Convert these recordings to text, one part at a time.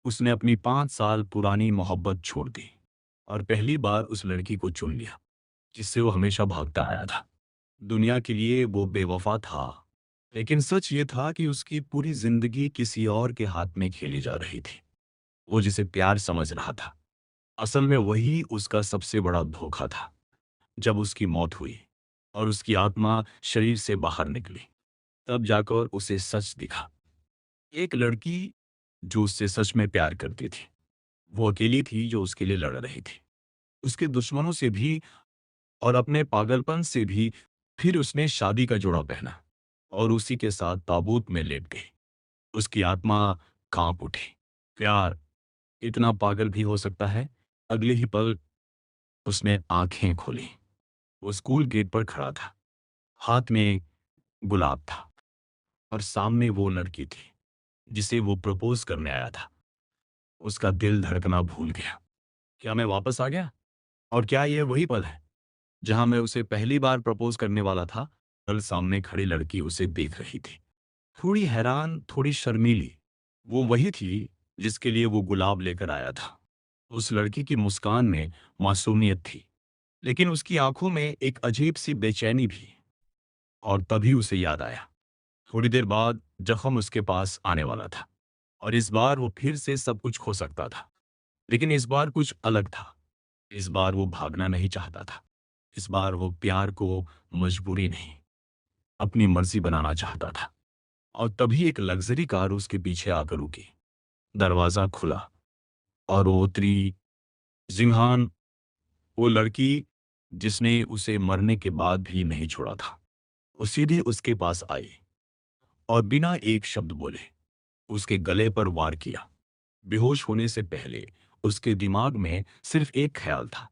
उसने अपनी 5 साल पुरानी मोहब्बत छोड़ दी और पहली बार उस लड़की को चुन लिया जिससे वो हमेशा भागता आया था। दुनिया के लिए वो बेवफा था, लेकिन सच ये था कि उसकी पूरी जिंदगी किसी और के हाथ में खेली जा रही थी। वो जिसे प्यार समझ रहा था, असल में वही उसका सबसे बड़ा धोखा था। जब उसकी मौत हुई और उसकी आत्मा शरीर से बाहर निकली, तब जाकर उसे सच दिखा। एक लड़की जो उससे सच में प्यार करती थी, वो अकेली थी जो उसके लिए लड़ रही थी, उसके दुश्मनों से भी और अपने पागलपन से भी। फिर उसने शादी का जोड़ा पहना और उसी के साथ ताबूत में लेट गई। उसकी आत्मा कांप उठी। प्यार इतना पागल भी हो सकता है। अगले ही पल उसने आंखें खोली। वो स्कूल गेट पर खड़ा था, हाथ में गुलाब था और सामने वो लड़की थी जिसे वो प्रपोज करने आया था। उसका दिल धड़कना भूल गया। क्या मैं वापस आ गया? और क्या ये वही पल है जहां मैं उसे पहली बार प्रपोज करने वाला था? कल सामने खड़ी लड़की उसे देख रही थी, थोड़ी हैरान, थोड़ी शर्मीली। वो वही थी जिसके लिए वो गुलाब लेकर आया था। उस लड़की की मुस्कान में मासूमियत थी, लेकिन उसकी आंखों में एक अजीब सी बेचैनी भी। और तभी उसे याद आया, थोड़ी देर बाद जख्म उसके पास आने वाला था और इस बार वो फिर से सब कुछ खो सकता था। लेकिन इस बार कुछ अलग था। इस बार वो भागना नहीं चाहता था। इस बार वो प्यार को मजबूरी नहीं, अपनी मर्जी बनाना चाहता था। और तभी एक लग्जरी कार उसके पीछे आकर रुकी। दरवाजा खुला और वो उतरी। जिंहान, वो लड़की जिसने उसे मरने के बाद भी नहीं छोड़ा था, वो सीधे उसके पास आई और बिना एक शब्द बोले उसके गले पर वार किया। बेहोश होने से पहले उसके दिमाग में सिर्फ एक ख्याल था,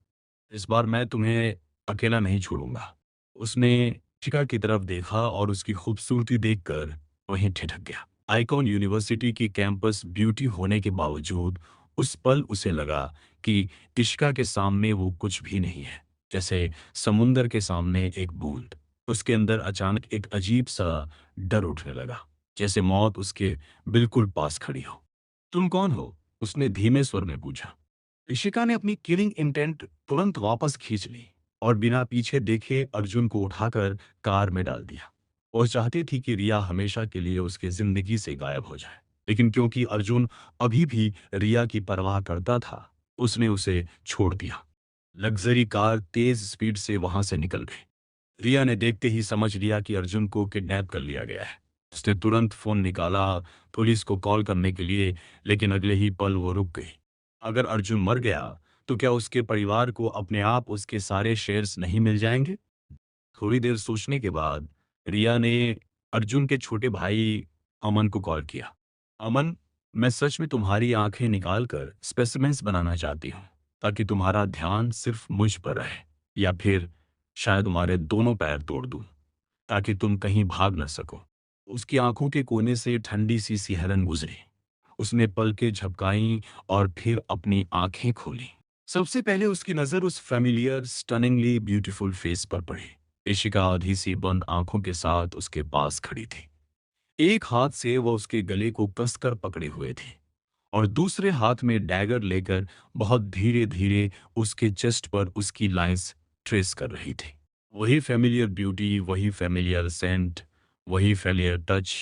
इस बार मैं तुम्हें अकेला नहीं छोड़ूंगा। उसने शिखा की तरफ देखा और उसकी खूबसूरती देखकर वहीं ठिठक गया। आइकॉन यूनिवर्सिटी की कैंपस ब्यूटी होने के बावजूद उस पल उसे लगा कि इश्का के सामने वो कुछ भी नहीं है, जैसे समुंदर के सामने एक बूंद। उसके अंदर अचानक एक अजीब सा डर उठने लगा, जैसे मौत उसके बिल्कुल पास खड़ी हो। तुम कौन हो? उसने धीमे स्वर में पूछा। इशिका ने अपनी किलिंग इंटेंट तुरंत वापस खींच ली और बिना पीछे देखे अर्जुन को उठाकर कार में डाल दिया। वो चाहती थी कि रिया हमेशा के लिए उसकी जिंदगी से गायब हो जाए, लेकिन क्योंकि अर्जुन अभी भी रिया की परवाह करता था, उसने उसे छोड़ दिया। लग्जरी कार तेज स्पीड से वहां से निकल गई। रिया ने देखते ही समझ लिया कि अर्जुन को किडनैप कर लिया गया है। उसने तुरंत फोन निकाला पुलिस को कॉल करने के लिए, लेकिन अगले ही पल वो रुक गई। अगर अर्जुन मर गया तो क्या उसके परिवार को अपने आप उसके सारे शेयर्स नहीं मिल जाएंगे? थोड़ी देर सोचने के बाद रिया ने अर्जुन के छोटे भाई अमन को कॉल किया। अमन, मैं सच में तुम्हारी आंखें निकाल कर स्पेसिमेंस बनाना चाहती हूँ, ताकि तुम्हारा ध्यान सिर्फ मुझ पर रहे, या फिर शायद तुम्हारे दोनों पैर तोड़ दूं ताकि तुम कहीं भाग न सको। उसकी आंखों के कोने से ठंडी सी सिहरन गुजरी। उसने पलकें झपकाईं और फिर अपनी आंखें खोली। सबसे पहले उसकी नजर उस फेमिलियर स्टनिंगली ब्यूटीफुल फेस पर पड़ी। इशिका आधी सी बंद आंखों के साथ उसके पास खड़ी थी। एक हाथ से वह उसके गले को कसकर पकड़े हुए थी और दूसरे हाथ में डैगर लेकर बहुत धीरे धीरे उसके चेस्ट पर उसकी लाइंस ट्रेस कर रही थी। वही फेमिलियर ब्यूटी, वही फेमिलियर सेंट, वही फेमिलियर टच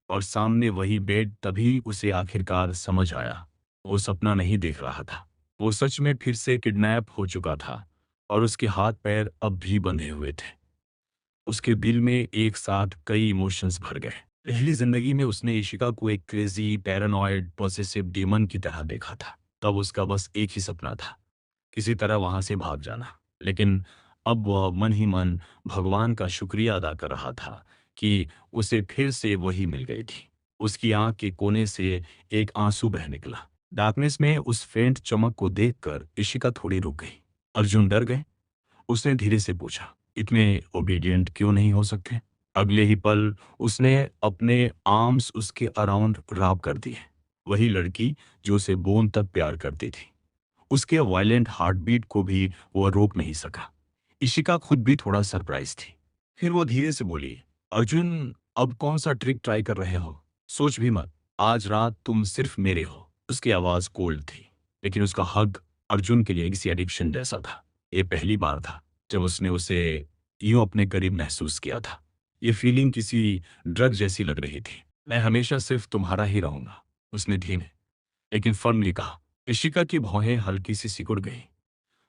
और सामने वही बेड। तभी उसे आखिरकार समझ आया, वो सपना नहीं देख रहा था। वो सच में फिर से किडनैप हो चुका था और उसके हाथ पैर अब भी बंधे हुए थे। उसके दिल में एक साथ कई इमोशंस भर गए। पहली जिंदगी में उसने इशिका को एक क्रेजी, पैरानॉइड, पॉसेसिव डीमन की तरह देखा था। तब उसका बस एक ही सपना था, किसी तरह वहां से भाग जाना। लेकिन अब वह मन ही मन भगवान का शुक्रिया अदा कर रहा था कि उसे फिर से वही मिल गई थी। उसकी आंख के कोने से एक आंसू बह निकला। डार्कनेस में उस फेंट चमक को देखकर इशिका थोड़ी रुक गई। अर्जुन डर गए? उसने धीरे से पूछा। इतने ओबीडिएंट क्यों नहीं हो सकते? अगले ही पल उसने अपने आर्म्स उसके अराउंड राब कर दिए। वही लड़की जो उसे बोन तक प्यार करती थी। उसके वायलेंट हार्टबीट को भी वो रोक नहीं सका। इशिका खुद भी थोड़ा सरप्राइज थी। फिर वो धीरे से बोली, अर्जुन, अब कौन सा ट्रिक ट्राई कर रहे हो? सोच भी मत, आज रात तुम सिर्फ मेरे हो। उसकी आवाज़ कोल्ड थी, लेकिन उसका हग अर्जुन के लिए किसी एडिक्शन जैसा था। ये पहली बार था जब उसने उसे यूँ अपने करीब महसूस किया था। ये फीलिंग किसी ड्रग जैसी लग रही थी। मैं हमेशा सिर्फ तुम्हारा ही रहूँगा, उसने धीमे लेकिन फर्मली कहा। इशिका की भौहें हल्की सी सिकुड़ गईं।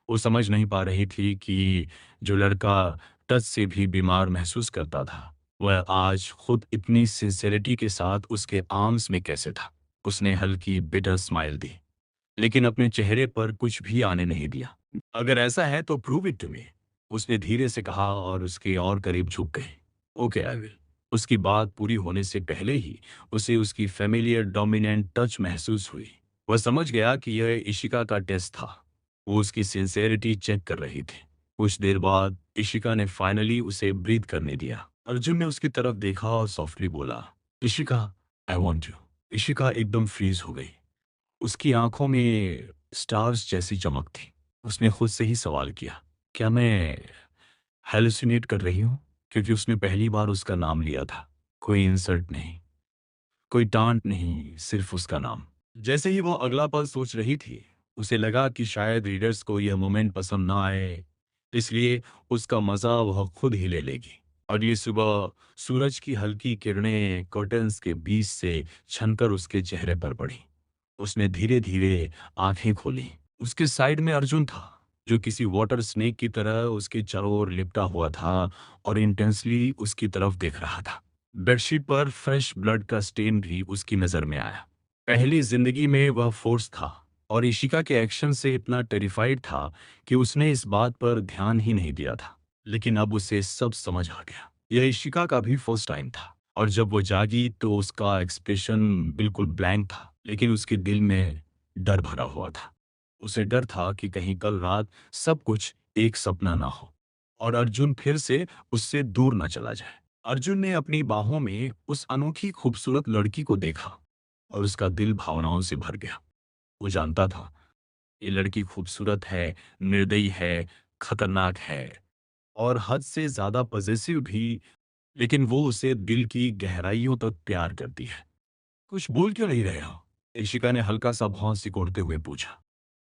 वो समझ नहीं पा रही थी कि जो लड़का टच से भी बीमार महसूस करता था, वह आज खुद इतनी सिंसेरिटी के साथ उसके आर्म्स में कैसे था। उसने हल्की बिटर स्माइल दी, लेकिन अपने चेहरे पर कुछ भी आने नहीं दिया। अगर ऐसा है तो प्रूव इट टू मी, उसने धीरे से कहा और उसके और करीब झुक गई। Okay I will. उसकी बात पूरी होने से पहले ही उसे उसकी फेमिलियर डोमिनेंट टच महसूस हुई। वह समझ गया कि यह इशिका का टेस्ट था। वो उसकी सिंसेरिटी चेक कर रही थी। कुछ देर बाद इशिका ने फाइनली उसे ब्रीथ करने दिया। अर्जुन ने उसकी तरफ देखा और सॉफ्टली बोला, Ishika, I want you. Ishika एकदम फ्रीज हो गई। उसकी आंखों में स्टार्स जैसी चमक थी। उसने खुद से ही सवाल किया, क्या मैं हेलुसिनेट कर रही हूँ? क्योंकि उसने पहली बार उसका नाम लिया था। कोई इंसल्ट नहीं, कोई डांट नहीं, सिर्फ उसका नाम। जैसे ही वो अगला पल सोच रही थी, उसे लगा कि शायद रीडर्स को यह मोमेंट पसंद ना आए, इसलिए उसका मजा वह खुद ही ले लेगी। और ये सुबह सूरज की हल्की किरणें कर्टन्स के बीच से छनकर उसके चेहरे पर पड़ी। उसने धीरे धीरे आंखें खोली। उसके साइड में अर्जुन था, जो किसी वाटर स्नेक की तरह उसके चारों ओर लिपटा हुआ था और इंटेंसली उसकी तरफ देख रहा था। बेडशीट पर फ्रेश ब्लड का स्टेन भी उसकी नजर में आया। पहली जिंदगी में वह फोर्स था और इशिका के एक्शन से इतना टेरिफाइड था कि उसने इस बात पर ध्यान ही नहीं दिया था। लेकिन अब उसे सब समझ आ गया। यह इशिका का भी फर्स्ट टाइम था और जब वो जागी तो उसका एक्सप्रेशन बिल्कुल ब्लैंक था, लेकिन उसके दिल में डर भरा हुआ था। उसे डर था कि कहीं कल रात सब कुछ एक सपना ना हो और अर्जुन फिर से उससे दूर न चला जाए। अर्जुन ने अपनी बाहों में उस अनोखी खूबसूरत लड़की को देखा और उसका दिल भावनाओं से भर गया। वो जानता था ये लड़की खूबसूरत है, निर्दयी है, खतरनाक है और हद से ज्यादा पॉजेसिव भी, लेकिन वो उसे दिल की गहराइयों तक प्यार करती है। कुछ बोल क्यों नहीं रहे हो? इशिका ने हल्का सा भौं सिकोड़ते हुए पूछा।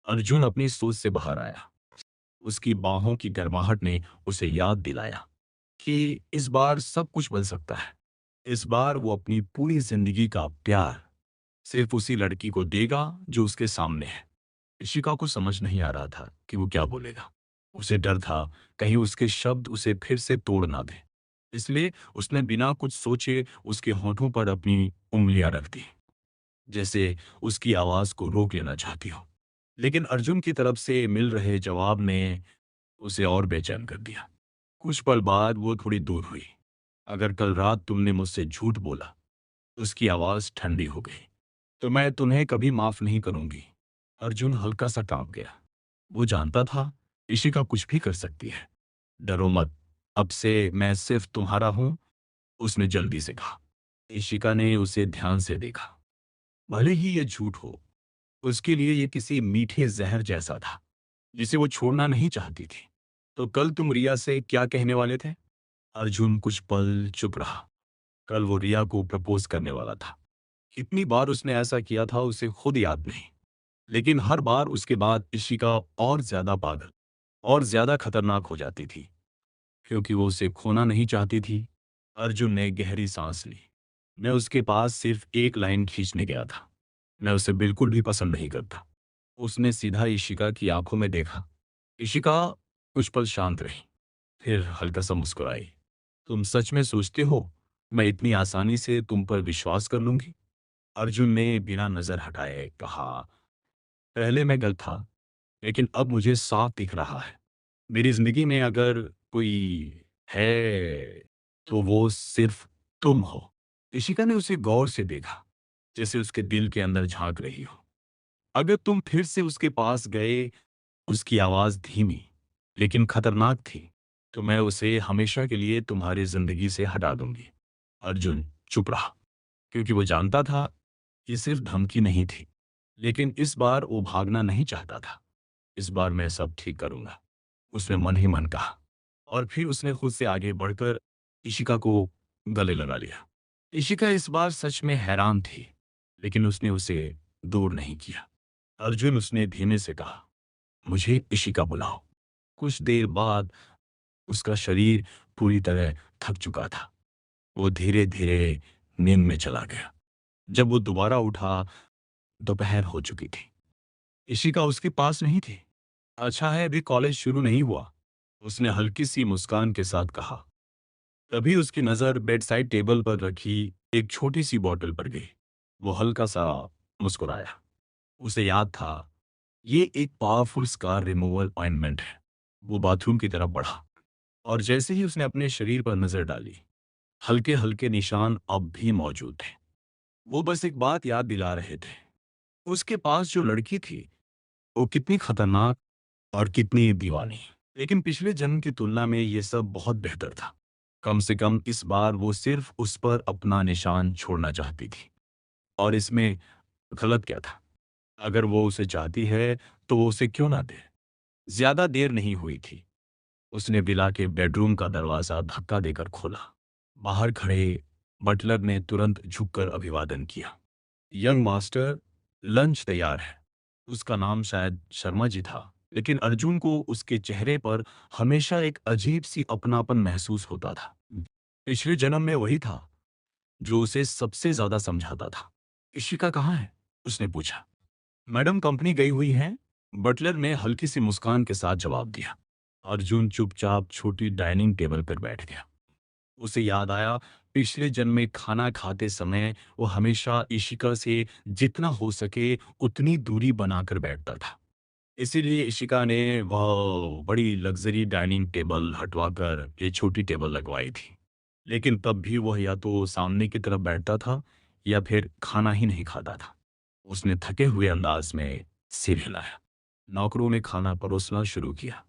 अर्जुन अपनी सोच से बाहर आया। उसकी बाहों की गर्माहट ने उसे याद दिलाया कि इस बार सब कुछ बदल सकता है। इस बार वो अपनी पूरी जिंदगी का प्यार सिर्फ उसी लड़की को देगा जो उसके सामने है। इशिका को समझ नहीं आ रहा था कि वो क्या बोलेगा। उसे डर था कहीं उसके शब्द उसे फिर से तोड़ ना दे। इसलिए उसने बिना कुछ सोचे उसके होठों पर अपनी उंगलियां रख दी, जैसे उसकी आवाज को रोक लेना चाहती हो। लेकिन अर्जुन की तरफ से मिल रहे जवाब ने उसे और बेचैन कर दिया। कुछ पल बाद वो थोड़ी दूर हुई। अगर कल रात तुमने मुझसे झूठ बोला, उसकी आवाज ठंडी हो गई, तो मैं तुम्हें कभी माफ नहीं करूंगी। अर्जुन हल्का सा कांप गया। वो जानता था इशिका कुछ भी कर सकती है। डरो मत, अब से मैं सिर्फ तुम्हारा हूं, उसने जल्दी से कहा। इशिका ने उसे ध्यान से देखा। भले ही ये झूठ हो, उसके लिए ये किसी मीठे जहर जैसा था जिसे वो छोड़ना नहीं चाहती थी। तो कल तुम रिया से क्या कहने वाले थे? अर्जुन कुछ पल चुप रहा। कल वो रिया को प्रपोज करने वाला था। कितनी बार उसने ऐसा किया था उसे खुद याद नहीं, लेकिन हर बार उसके बाद इशिका और ज्यादा पागल और ज्यादा खतरनाक हो जाती थी, क्योंकि वो उसे खोना नहीं चाहती थी। अर्जुन ने गहरी सांस ली। मैं उसके पास सिर्फ एक लाइन खींचने गया था। मैं उसे बिल्कुल भी पसंद नहीं करता। उसने सीधा इशिका की आंखों में देखा। इशिका कुछ पल शांत रही, फिर हल्का सा मुस्कुराई। तुम सच में सोचते हो मैं इतनी आसानी से तुम पर विश्वास कर लूंगी? अर्जुन ने बिना नजर हटाए कहा, पहले मैं गलत था, लेकिन अब मुझे साफ दिख रहा है। मेरी जिंदगी में अगर कोई है तो वो सिर्फ तुम हो। इशिका ने उसे गौर से देखा, जैसे उसके दिल के अंदर झांक रही हो। अगर तुम फिर से उसके पास गए, उसकी आवाज धीमी लेकिन खतरनाक थी, तो मैं उसे हमेशा के लिए तुम्हारी जिंदगी से हटा दूंगी। अर्जुन चुप रहा, क्योंकि वो जानता था ये सिर्फ धमकी नहीं थी। लेकिन इस बार वो भागना नहीं चाहता था। इस बार मैं सब ठीक करूंगा, उसने मन ही मन कहा। और फिर उसने खुद से आगे बढ़कर इशिका को गले लगा लिया। इशिका इस बार सच में हैरान थी, लेकिन उसने उसे दूर नहीं किया। अर्जुन, उसने धीमे से कहा, मुझे इशिका बुलाओ। कुछ देर बाद उसका शरीर पूरी तरह थक चुका था। वो धीरे धीरे नींद में चला गया। जब वो दोबारा उठा, दोपहर हो चुकी थी। इशिका उसके पास नहीं थी। अच्छा है अभी कॉलेज शुरू नहीं हुआ, उसने हल्की सी मुस्कान के साथ कहा। तभी उसकी नजर बेड साइड टेबल पर रखी एक छोटी सी बोतल पर गई। वो हल्का सा मुस्कुराया। उसे याद था, ये एक पावरफुल स्कार रिमूवल ऑइंटमेंट है। वो बाथरूम की तरफ बढ़ा और जैसे ही उसने अपने शरीर पर नजर डाली, हल्के हल्के निशान अब भी मौजूद थे। वो बस एक बात याद दिला रहे थे, उसके पास जो लड़की थी वो कितनी खतरनाक और कितनी दीवानी। लेकिन पिछले जन्म की तुलना में ये सब बहुत बेहतर था। कम से कम इस बार वो सिर्फ उस पर अपना निशान छोड़ना चाहती थी। और इसमें गलत क्या था? अगर वो उसे चाहती है तो वो उसे क्यों ना दे। ज्यादा देर नहीं हुई थी, उसने विला के बेडरूम का दरवाजा धक्का देकर खोला। बाहर खड़े बटलर ने तुरंत झुककर अभिवादन किया। यंग मास्टर, लंच तैयार है। उसका नाम शायद शर्मा जी था, लेकिन अर्जुन को उसके चेहरे पर हमेशा एक अजीब सी अपनापन महसूस होता था। पिछले जन्म में वही था जो उसे सबसे ज्यादा समझाता था। इशिका कहाँ है? उसने पूछा। मैडम कंपनी गई हुई है, बटलर ने हल्की सी मुस्कान के साथ जवाब दिया। अर्जुन चुपचाप छोटी डाइनिंग टेबल पर बैठ गया। उसे याद आया, पिछले जन्म में खाना खाते समय वो हमेशा इशिका से जितना हो सके उतनी दूरी बनाकर बैठता था। इसीलिए इशिका ने वह बड़ी लग्जरी डाइनिंग टेबल हटवाकर ये छोटी टेबल लगवाई थी। लेकिन तब भी वह या तो सामने की तरफ बैठता था या फिर खाना ही नहीं खाता था। उसने थके हुए अंदाज में सिर हिलाया। नौकरों ने खाना परोसना शुरू किया।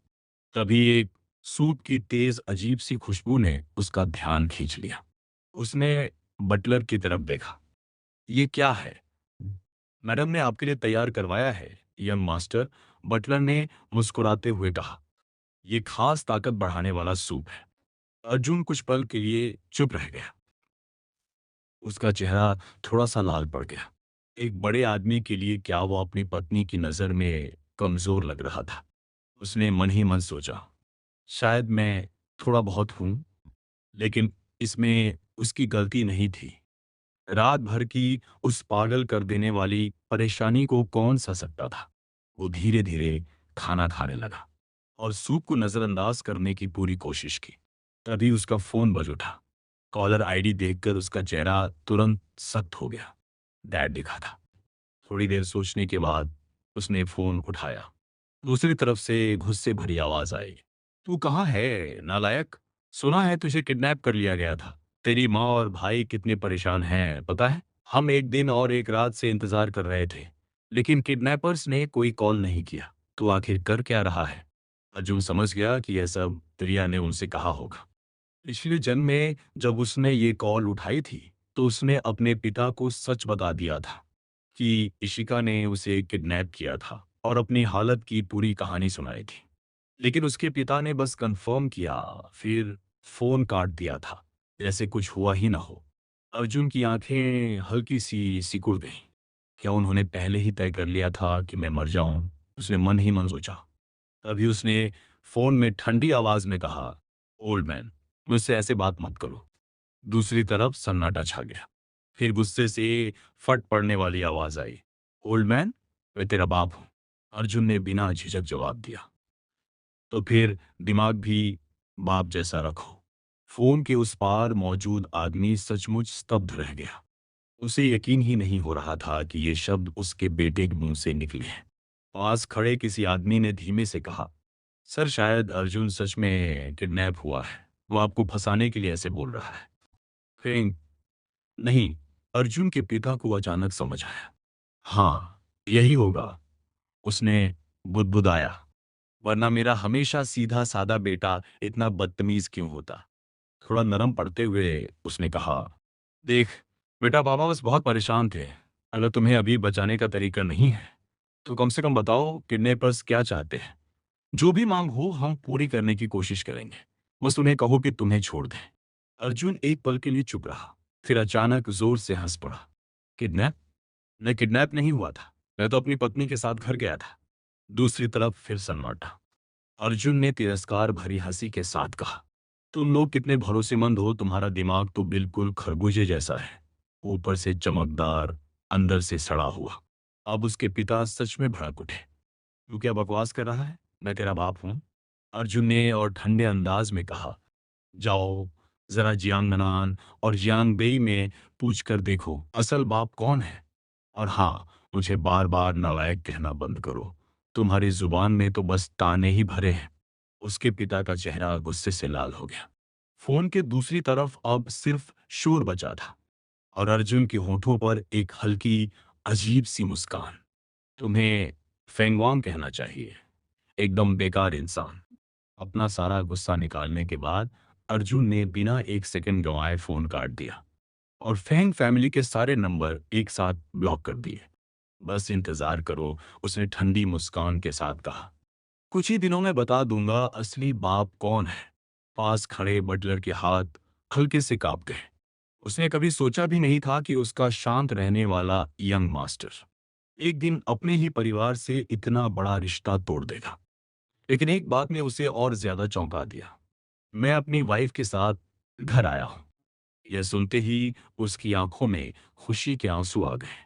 तभी एक सूप की तेज अजीब सी खुशबू ने उसका ध्यान खींच लिया। उसने बटलर की तरफ देखा। ये क्या है? मैडम ने आपके लिए तैयार करवाया है, यंग मास्टर, बटलर ने मुस्कुराते हुए कहा। यह खास ताकत बढ़ाने वाला सूप है। अर्जुन कुछ पल के लिए चुप रह गया। उसका चेहरा थोड़ा सा लाल पड़ गया। एक बड़े आदमी के लिए क्या वो अपनी पत्नी की नजर में कमजोर लग रहा था? उसने मन ही मन सोचा, शायद मैं थोड़ा बहुत हूं, लेकिन इसमें उसकी गलती नहीं थी। रात भर की उस पागल कर देने वाली परेशानी को कौन सह सकता था? वो धीरे धीरे खाना खाने लगा और सूप को नजरअंदाज करने की पूरी कोशिश की। तभी उसका फोन बज उठा। कॉलर आईडी देखकर उसका चेहरा तुरंत सख्त हो गया। डैड लिखा था। थोड़ी देर सोचने के बाद उसने फोन उठाया। दूसरी तरफ से गुस्से भरी आवाज आई। तू कहाँ है नालायक? सुना है तुझे किडनैप कर लिया गया था। तेरी माँ और भाई कितने परेशान हैं पता है? हम एक दिन और एक रात से इंतजार कर रहे थे, लेकिन किडनैपर्स ने कोई कॉल नहीं किया। तो आखिर कर क्या रहा है? अर्जुन समझ गया कि यह सब प्रिया ने उनसे कहा होगा। पिछले जन्म में जब उसने ये कॉल उठाई थी, तो उसने अपने पिता को सच बता दिया था कि इशिका ने उसे किडनैप किया था और अपनी हालत की पूरी कहानी सुनाई थी। लेकिन उसके पिता ने बस कंफर्म किया, फिर फोन काट दिया था, जैसे कुछ हुआ ही ना हो। अर्जुन की आंखें हल्की सी सिकुड़ गईं। क्या उन्होंने पहले ही तय कर लिया था कि मैं मर जाऊं? उसने मन ही मन सोचा। तभी उसने फोन में ठंडी आवाज में कहा, ओल्ड मैन, मुझसे ऐसे बात मत करो। दूसरी तरफ सन्नाटा छा गया। फिर गुस्से से फट पड़ने वाली आवाज आई। ओल्ड मैन, मैं तेरा बाप हूं। अर्जुन ने बिना झिझक जवाब दिया। तो फिर दिमाग भी बाप जैसा रखो। फोन के उस पार मौजूद आदमी सचमुच स्तब्ध रह गया। उसे यकीन ही नहीं हो रहा था कि ये शब्द उसके बेटे के मुंह से निकले हैं। पास खड़े किसी आदमी ने धीमे से कहा, सर शायद अर्जुन सच में किडनैप हुआ है। वो आपको फंसाने के लिए ऐसे बोल रहा है। फिर नहीं, अर्जुन के पिता को अचानक समझ आया। हाँ, यही होगा, उसने बुदबुदाया। वरना मेरा हमेशा सीधा सादा बेटा इतना बदतमीज क्यों होता? थोड़ा नरम पड़ते हुए उसने कहा, देख बेटा, पापा बस बहुत परेशान थे। अगर तुम्हें अभी बचाने का तरीका नहीं है तो कम से कम बताओ किडनैपर्स क्या चाहते हैं। जो भी मांग हो हम पूरी करने की कोशिश करेंगे। बस उन्हें कहो कि तुम्हें छोड़ दें। अर्जुन एक पल के लिए चुप रहा, फिर अचानक जोर से हंस पड़ा। किडनैप? मैं किडनैप नहीं हुआ था, मैं तो अपनी पत्नी के साथ घर गया था। दूसरी तरफ फिर सन्नाटा। अर्जुन ने तिरस्कार भरी हंसी के साथ कहा, तुम लोग कितने भरोसेमंद हो, तुम्हारा दिमाग तो बिल्कुल खरबूजे जैसा है, ऊपर से चमकदार, अंदर से सड़ा हुआ। अब उसके पिता सच में भड़क उठे। तू क्या बकवास कर रहा है, मैं तेरा बाप हूं? अर्जुन ने और ठंडे अंदाज में कहा, जाओ जरा जियांग ननान और जियांग बेई में पूछ कर देखो असल बाप कौन है। और हाँ, मुझे बार बार नालायक कहना बंद करो, तुम्हारी जुबान में तो बस ताने ही भरे हैं। उसके पिता का चेहरा गुस्से से लाल हो गया। फोन के दूसरी तरफ अब सिर्फ शोर बचा था और अर्जुन के होठों पर एक हल्की, अजीब सी मुस्कान। तुम्हें फेंगवांग कहना चाहिए, एकदम बेकार इंसान। अपना सारा गुस्सा निकालने के बाद अर्जुन ने बिना एक सेकंड गंवाए फोन काट दिया और फेंग फैमिली के सारे नंबर एक साथ ब्लॉक कर दिए। बस इंतजार करो, उसने ठंडी मुस्कान के साथ कहा। कुछ ही दिनों में बता दूंगा असली बाप कौन है। पास खड़े बटलर के हाथ हल्के से कांप गए। उसने कभी सोचा भी नहीं था कि उसका शांत रहने वाला यंग मास्टर एक दिन अपने ही परिवार से इतना बड़ा रिश्ता तोड़ देगा। लेकिन एक बात ने उसे और ज्यादा चौंका दिया। मैं अपनी वाइफ के साथ घर आया हूं। यह सुनते ही उसकी आंखों में खुशी के आंसू आ गए।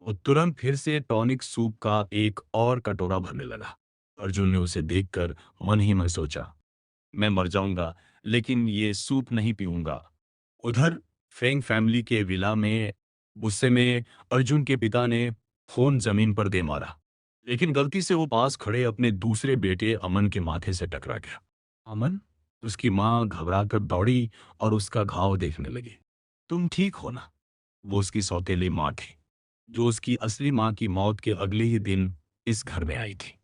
वो तुरंत फिर से टॉनिक सूप का एक और कटोरा भरने लगा। अर्जुन ने उसे देखकर मन ही में सोचा, मैं मर जाऊंगा लेकिन ये सूप नहीं पीऊंगा। उधर फेंग फैमिली के विला में गुस्से में अर्जुन के पिता ने फोन जमीन पर दे मारा, लेकिन गलती से वो पास खड़े अपने दूसरे बेटे अमन के माथे से टकरा गया। अमन? उसकी मां घबराकर दौड़ी और उसका घाव देखने लगी। तुम ठीक हो ना? वो उसकी सौतेली माँ थी, जो उसकी असली माँ की मौत के अगले ही दिन इस घर में आई थी।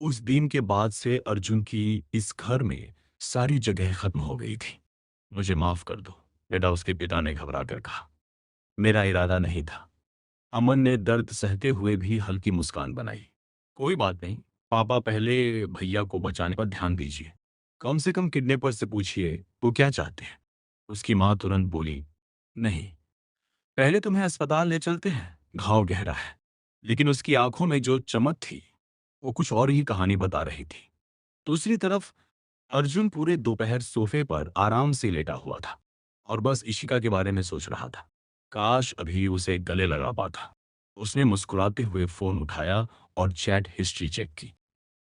उस दिन के बाद से अर्जुन की इस घर में सारी जगह खत्म हो गई थी। मुझे माफ कर दो बेटा, उसके पिता ने घबरा कर कहा। मेरा इरादा नहीं था। अमन ने दर्द सहते हुए भी हल्की मुस्कान बनाई। कोई बात नहीं, पापा पहले भैया को बचाने पर ध्यान दीजिए। कम से कम किडनैपर से पूछिए वो क्या चाहते हैं। उसकी माँ तुरंत बोली, नहीं, पहले तुम्हें अस्पताल ले चलते हैं, घाव गहरा है। लेकिन उसकी आंखों में जो चमक थी वो कुछ और ही कहानी बता रही थी। दूसरी तरफ अर्जुन पूरे दोपहर सोफे पर आराम से लेटा हुआ था और बस इशिका के बारे में सोच रहा था। काश अभी उसे गले लगा पाता। उसने मुस्कुराते हुए फोन उठाया और चैट हिस्ट्री चेक की।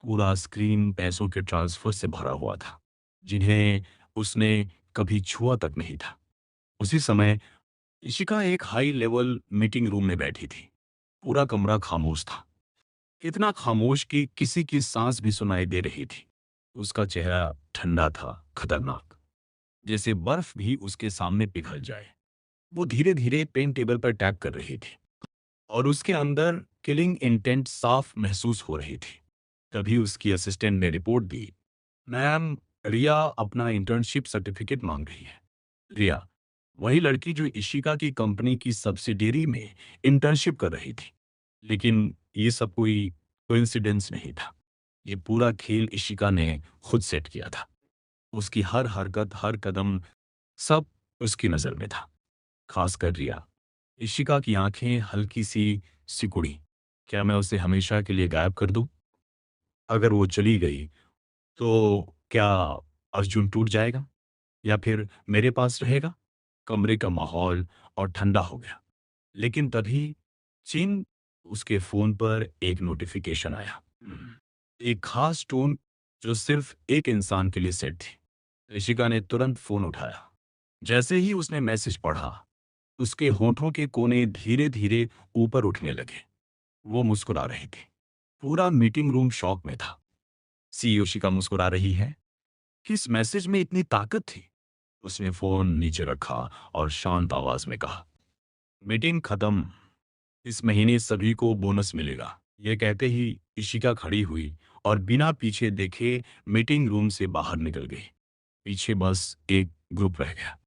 पूरा स्क्रीन पैसों के ट्रांसफर से भरा हुआ था, जिन्हें उसने कभी छुआ तक नहीं था। उसी समय इशिका एक हाई लेवल मीटिंग रूम में बैठी थी। पूरा कमरा खामोश था, इतना खामोश कि किसी की सांस भी सुनाई दे रही थी। उसका चेहरा ठंडा था, खतरनाक, जैसे बर्फ भी उसके सामने पिघल जाए। वो धीरे धीरे पेन टेबल पर टैप कर रही थी और उसके अंदर किलिंग इंटेंट साफ महसूस हो रही थी। तभी उसकी असिस्टेंट ने रिपोर्ट दी, मैम, रिया अपना इंटर्नशिप सर्टिफिकेट मांग रही है। रिया, वही लड़की जो इशिका की कंपनी की सब्सिडियरी में इंटर्नशिप कर रही थी। लेकिन ये सब कोई कोइंसिडेंस नहीं था। ये पूरा खेल इशिका ने खुद सेट किया था। उसकी हर हरकत, हर कदम, सब उसकी नजर में था। खासकर रिया। इशिका की आंखें हल्की सी सिकुड़ी। क्या मैं उसे हमेशा के लिए गायब कर दूं? अगर वो चली गई तो क्या अर्जुन टूट जाएगा या फिर मेरे पास रहेगा? कमरे का माहौल और ठंडा हो गया। लेकिन तभी चिन उसके फोन पर एक नोटिफिकेशन आया। एक खास टोन जो सिर्फ एक इंसान के लिए सेट थी। ऋषिका ने तुरंत फोन उठाया। जैसे ही उसने मैसेज पढ़ा, उसके होठों के कोने धीरे धीरे ऊपर उठने लगे। वो मुस्कुरा रही थी। पूरा मीटिंग रूम शॉक में था। सीईओ शिका मुस्कुरा रही है? किस मैसेज में इतनी ताकत थी? उसने फोन नीचे रखा और शांत आवाज में कहा, मीटिंग खत्म, इस महीने सभी को बोनस मिलेगा। यह कहते ही इशिका खड़ी हुई और बिना पीछे देखे मीटिंग रूम से बाहर निकल गई। पीछे बस एक ग्रुप रह गया।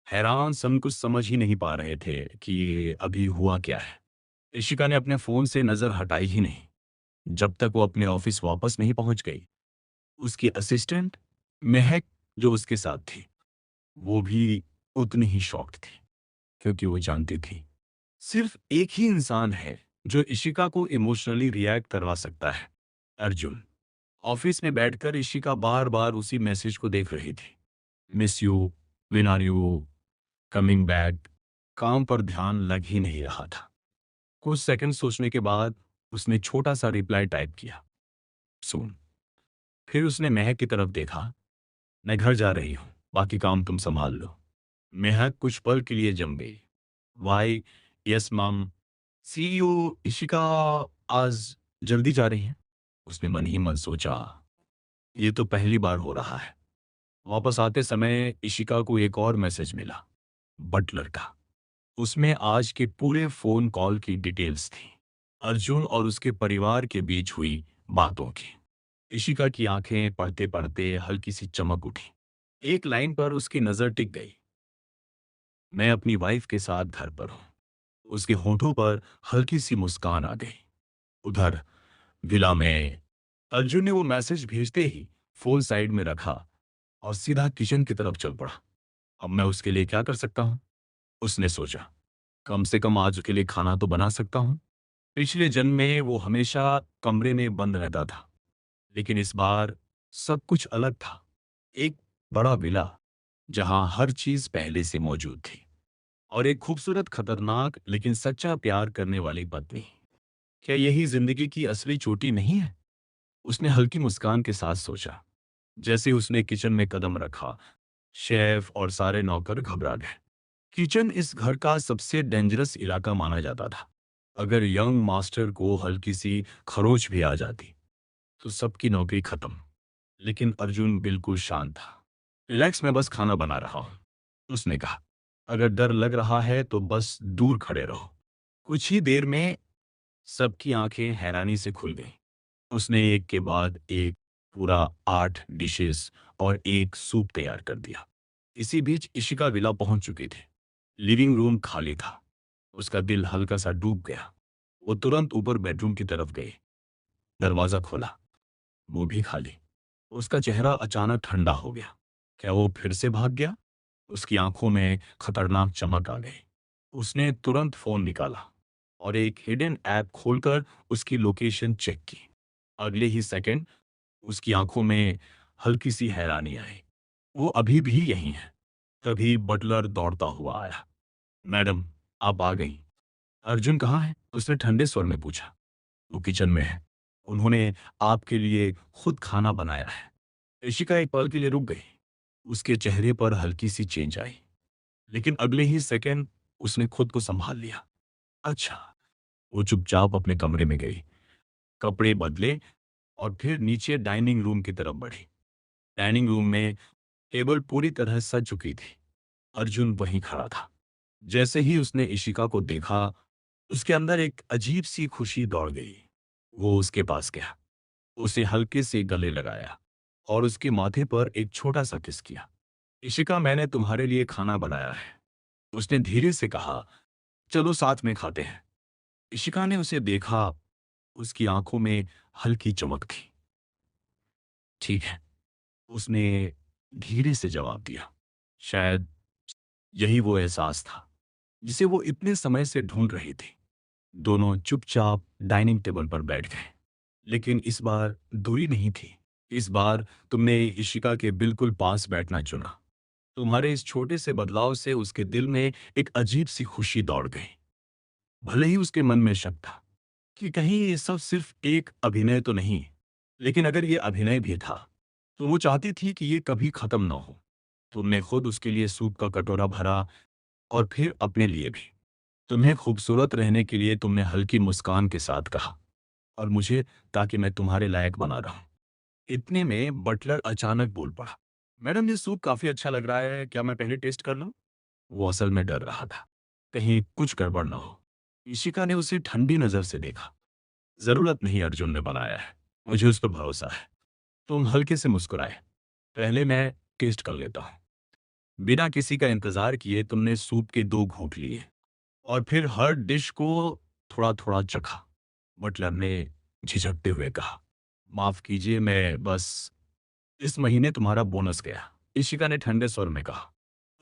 हैरान, सब कुछ समझ ही नहीं पा रहे थे कि ये अभी हुआ क्या है। इशिका ने अपने फोन से नजर हटाई ही नहीं जब तक वो अपने ऑफिस वापस नहीं पहुंच गई। उसकी असिस्टेंट महक, जो उसके साथ थी, वो भी उतनी ही शॉक्ड थी, क्योंकि वो जानती थी सिर्फ एक ही इंसान है जो इशिका को इमोशनली रिएक्ट करवा सकता है, अर्जुन। ऑफिस में बैठकर इशिका बार बार उसी मैसेज को देख रही थी। Miss you, when are you coming back. काम पर ध्यान लग ही नहीं रहा था। कुछ सेकंड सोचने के बाद उसने छोटा सा रिप्लाई टाइप किया, सुन। फिर उसने महक की तरफ देखा। मैं घर जा रही हूँ, बाकी काम तुम संभाल लो। महक कुछ पल के लिए जम गई। वाई, यस मम। सीईओ इशिका आज जल्दी जा रही है। उसने मन ही मन सोचा, ये तो पहली बार हो रहा है। वापस आते समय इशिका को एक और मैसेज मिला, बटलर का। उसमें आज के पूरे फोन कॉल की डिटेल्स थी, अर्जुन और उसके परिवार के बीच हुई बातों की। इशिका की आंखें पढ़ते पढ़ते हल्की सी चमक उठी। एक लाइन पर उसकी नजर टिक गई, मैं अपनी वाइफ के साथ घर पर हूं। उसके होठों पर हल्की सी मुस्कान आ गई। उधर विला में अर्जुन ने वो मैसेज भेजते ही फोन साइड में रखा और सीधा किचन की तरफ चल पड़ा। अब मैं उसके लिए क्या कर सकता हूं, उसने सोचा। कम से कम आज उसके लिए खाना तो बना सकता हूं। पिछले जन्म में वो हमेशा कमरे में बंद रहता था, लेकिन इस बार सब कुछ अलग था। एक बड़ा विला जहां हर चीज पहले से मौजूद थी, और एक खूबसूरत, खतरनाक लेकिन सच्चा प्यार करने वाली पत्नी। क्या यही जिंदगी की असली चोटी नहीं है? उसने हल्की मुस्कान के साथ सोचा। जैसे उसने किचन में कदम रखा, शेफ और सारे नौकर घबरा गए। किचन इस घर का सबसे डेंजरस इलाका माना जाता था। अगर यंग मास्टर को हल्की सी खरोच भी आ जाती तो सबकी नौकरी खत्म। लेकिन अर्जुन बिल्कुल शांत था। रिलैक्स, मैं बस खाना बना रहा हूं, उसने कहा। अगर डर लग रहा है तो बस दूर खड़े रहो। कुछ ही देर में सबकी आंखें हैरानी से खुल गईं। उसने एक के बाद एक पूरा 8 डिशेस और एक सूप तैयार कर दिया। इसी बीच इशिका विला पहुंच चुकी थी। लिविंग रूम खाली था। उसका दिल हल्का सा डूब गया। वो तुरंत ऊपर बेडरूम की तरफ गई। दरवाजा खोला, वो भी खाली। उसका चेहरा अचानक ठंडा हो गया। क्या वो फिर से भाग गया? उसकी आंखों में खतरनाक चमक आ गई। उसने तुरंत फोन निकाला और एक हिडन ऐप खोलकर उसकी लोकेशन चेक की। अगले ही सेकंड उसकी आंखों में हल्की सी हैरानी आई। वो अभी भी यहीं है। तभी बटलर दौड़ता हुआ आया। मैडम, आप आ गई। अर्जुन कहाँ है? उसने ठंडे स्वर में पूछा। वो किचन में है। उन्होंने आपके लिए खुद खाना बनाया है। ऋषिका एक पल के लिए रुक गई। उसके चेहरे पर हल्की सी चेंज आई, लेकिन अगले ही सेकंड उसने खुद को संभाल लिया। अच्छा। वो चुपचाप अपने कमरे में गई, कपड़े बदले और फिर नीचे डाइनिंग रूम की तरफ बढ़ी। डाइनिंग रूम में टेबल पूरी तरह सज चुकी थी। अर्जुन वहीं खड़ा था। जैसे ही उसने इशिका को देखा, उसके अंदर एक अजीब सी खुशी दौड़ गई। वो उसके पास गया, उसे हल्के से गले लगाया और उसके माथे पर एक छोटा सा किस किया। इशिका, मैंने तुम्हारे लिए खाना बनाया है, उसने धीरे से कहा। चलो साथ में खाते हैं। इशिका ने उसे देखा। उसकी आंखों में हल्की चमक थी। ठीक है, उसने धीरे से जवाब दिया। शायद यही वो एहसास था जिसे वो इतने समय से ढूंढ रही थी। दोनों चुपचाप डाइनिंग टेबल पर बैठ गए। लेकिन इस बार दूरी नहीं थी। इस बार तुमने इशिका के बिल्कुल पास बैठना चुना। तुम्हारे इस छोटे से बदलाव से उसके दिल में एक अजीब सी खुशी दौड़ गई। भले ही उसके मन में शक था कि कहीं ये सब सिर्फ एक अभिनय तो नहीं, लेकिन अगर ये अभिनय भी था तो वो चाहती थी कि ये कभी खत्म ना हो। तुमने खुद उसके लिए सूप का कटोरा भरा और फिर अपने लिए भी। तुम्हें खूबसूरत रहने के लिए तुमने हल्की मुस्कान के साथ कहा, और मुझे, ताकि मैं तुम्हारे लायक बना रहूं। इतने में बटलर अचानक बोल पड़ा, मैडम ये सूप काफी अच्छा लग रहा है, क्या मैं पहले टेस्ट कर लूं? वो असल में डर रहा था कहीं कुछ गड़बड़ ना हो। इशिका ने उसे ठंडी नजर से देखा। जरूरत नहीं, अर्जुन ने बनाया है, मुझे उस पर भरोसा है। तुम हल्के से मुस्कुराए। पहले मैं टेस्ट कर लेता हूँ। बिना किसी का इंतजार किए तुमने सूप के 2 घूंट लिए और फिर हर डिश को थोड़ा थोड़ा चखा। बटलर ने झिझकते हुए कहा, माफ कीजिए, मैं बस, इस महीने तुम्हारा बोनस गया, इशिका ने ठंडे स्वर में कहा।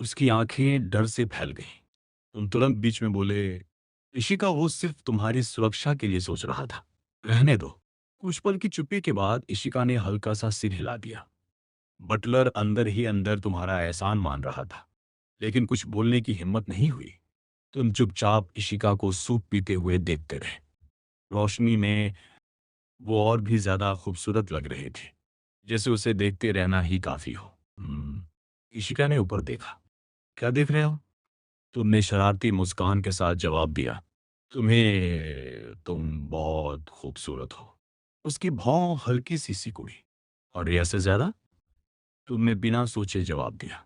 उसकी आंखें डर से फैल गईं। तुम तुरंत बीच में बोले, इशिका वो सिर्फ तुम्हारी सुरक्षा के लिए सोच रहा था। रहने दो। कुछ पल की चुप्पी के बाद इशिका ने हल्का सा सिर हिला दिया। बटलर अंदर ही अंदर तुम्हारा एहसान मान रहा था, लेकिन कुछ बोलने की हिम्मत नहीं हुई। तुम चुपचाप इशिका को सूप पीते हुए देखते रहे। रोशनी में वो और भी ज्यादा खूबसूरत लग रहे थे, जैसे उसे देखते रहना ही काफी हो। इशिका ने ऊपर देखा। क्या देख रहे हो? तुमने शरारती मुस्कान के साथ जवाब दिया। तुम बहुत खूबसूरत हो। उसकी भौं हल्की सी सिकुड़ी। और रिया से ज्यादा? तुमने बिना सोचे जवाब दिया।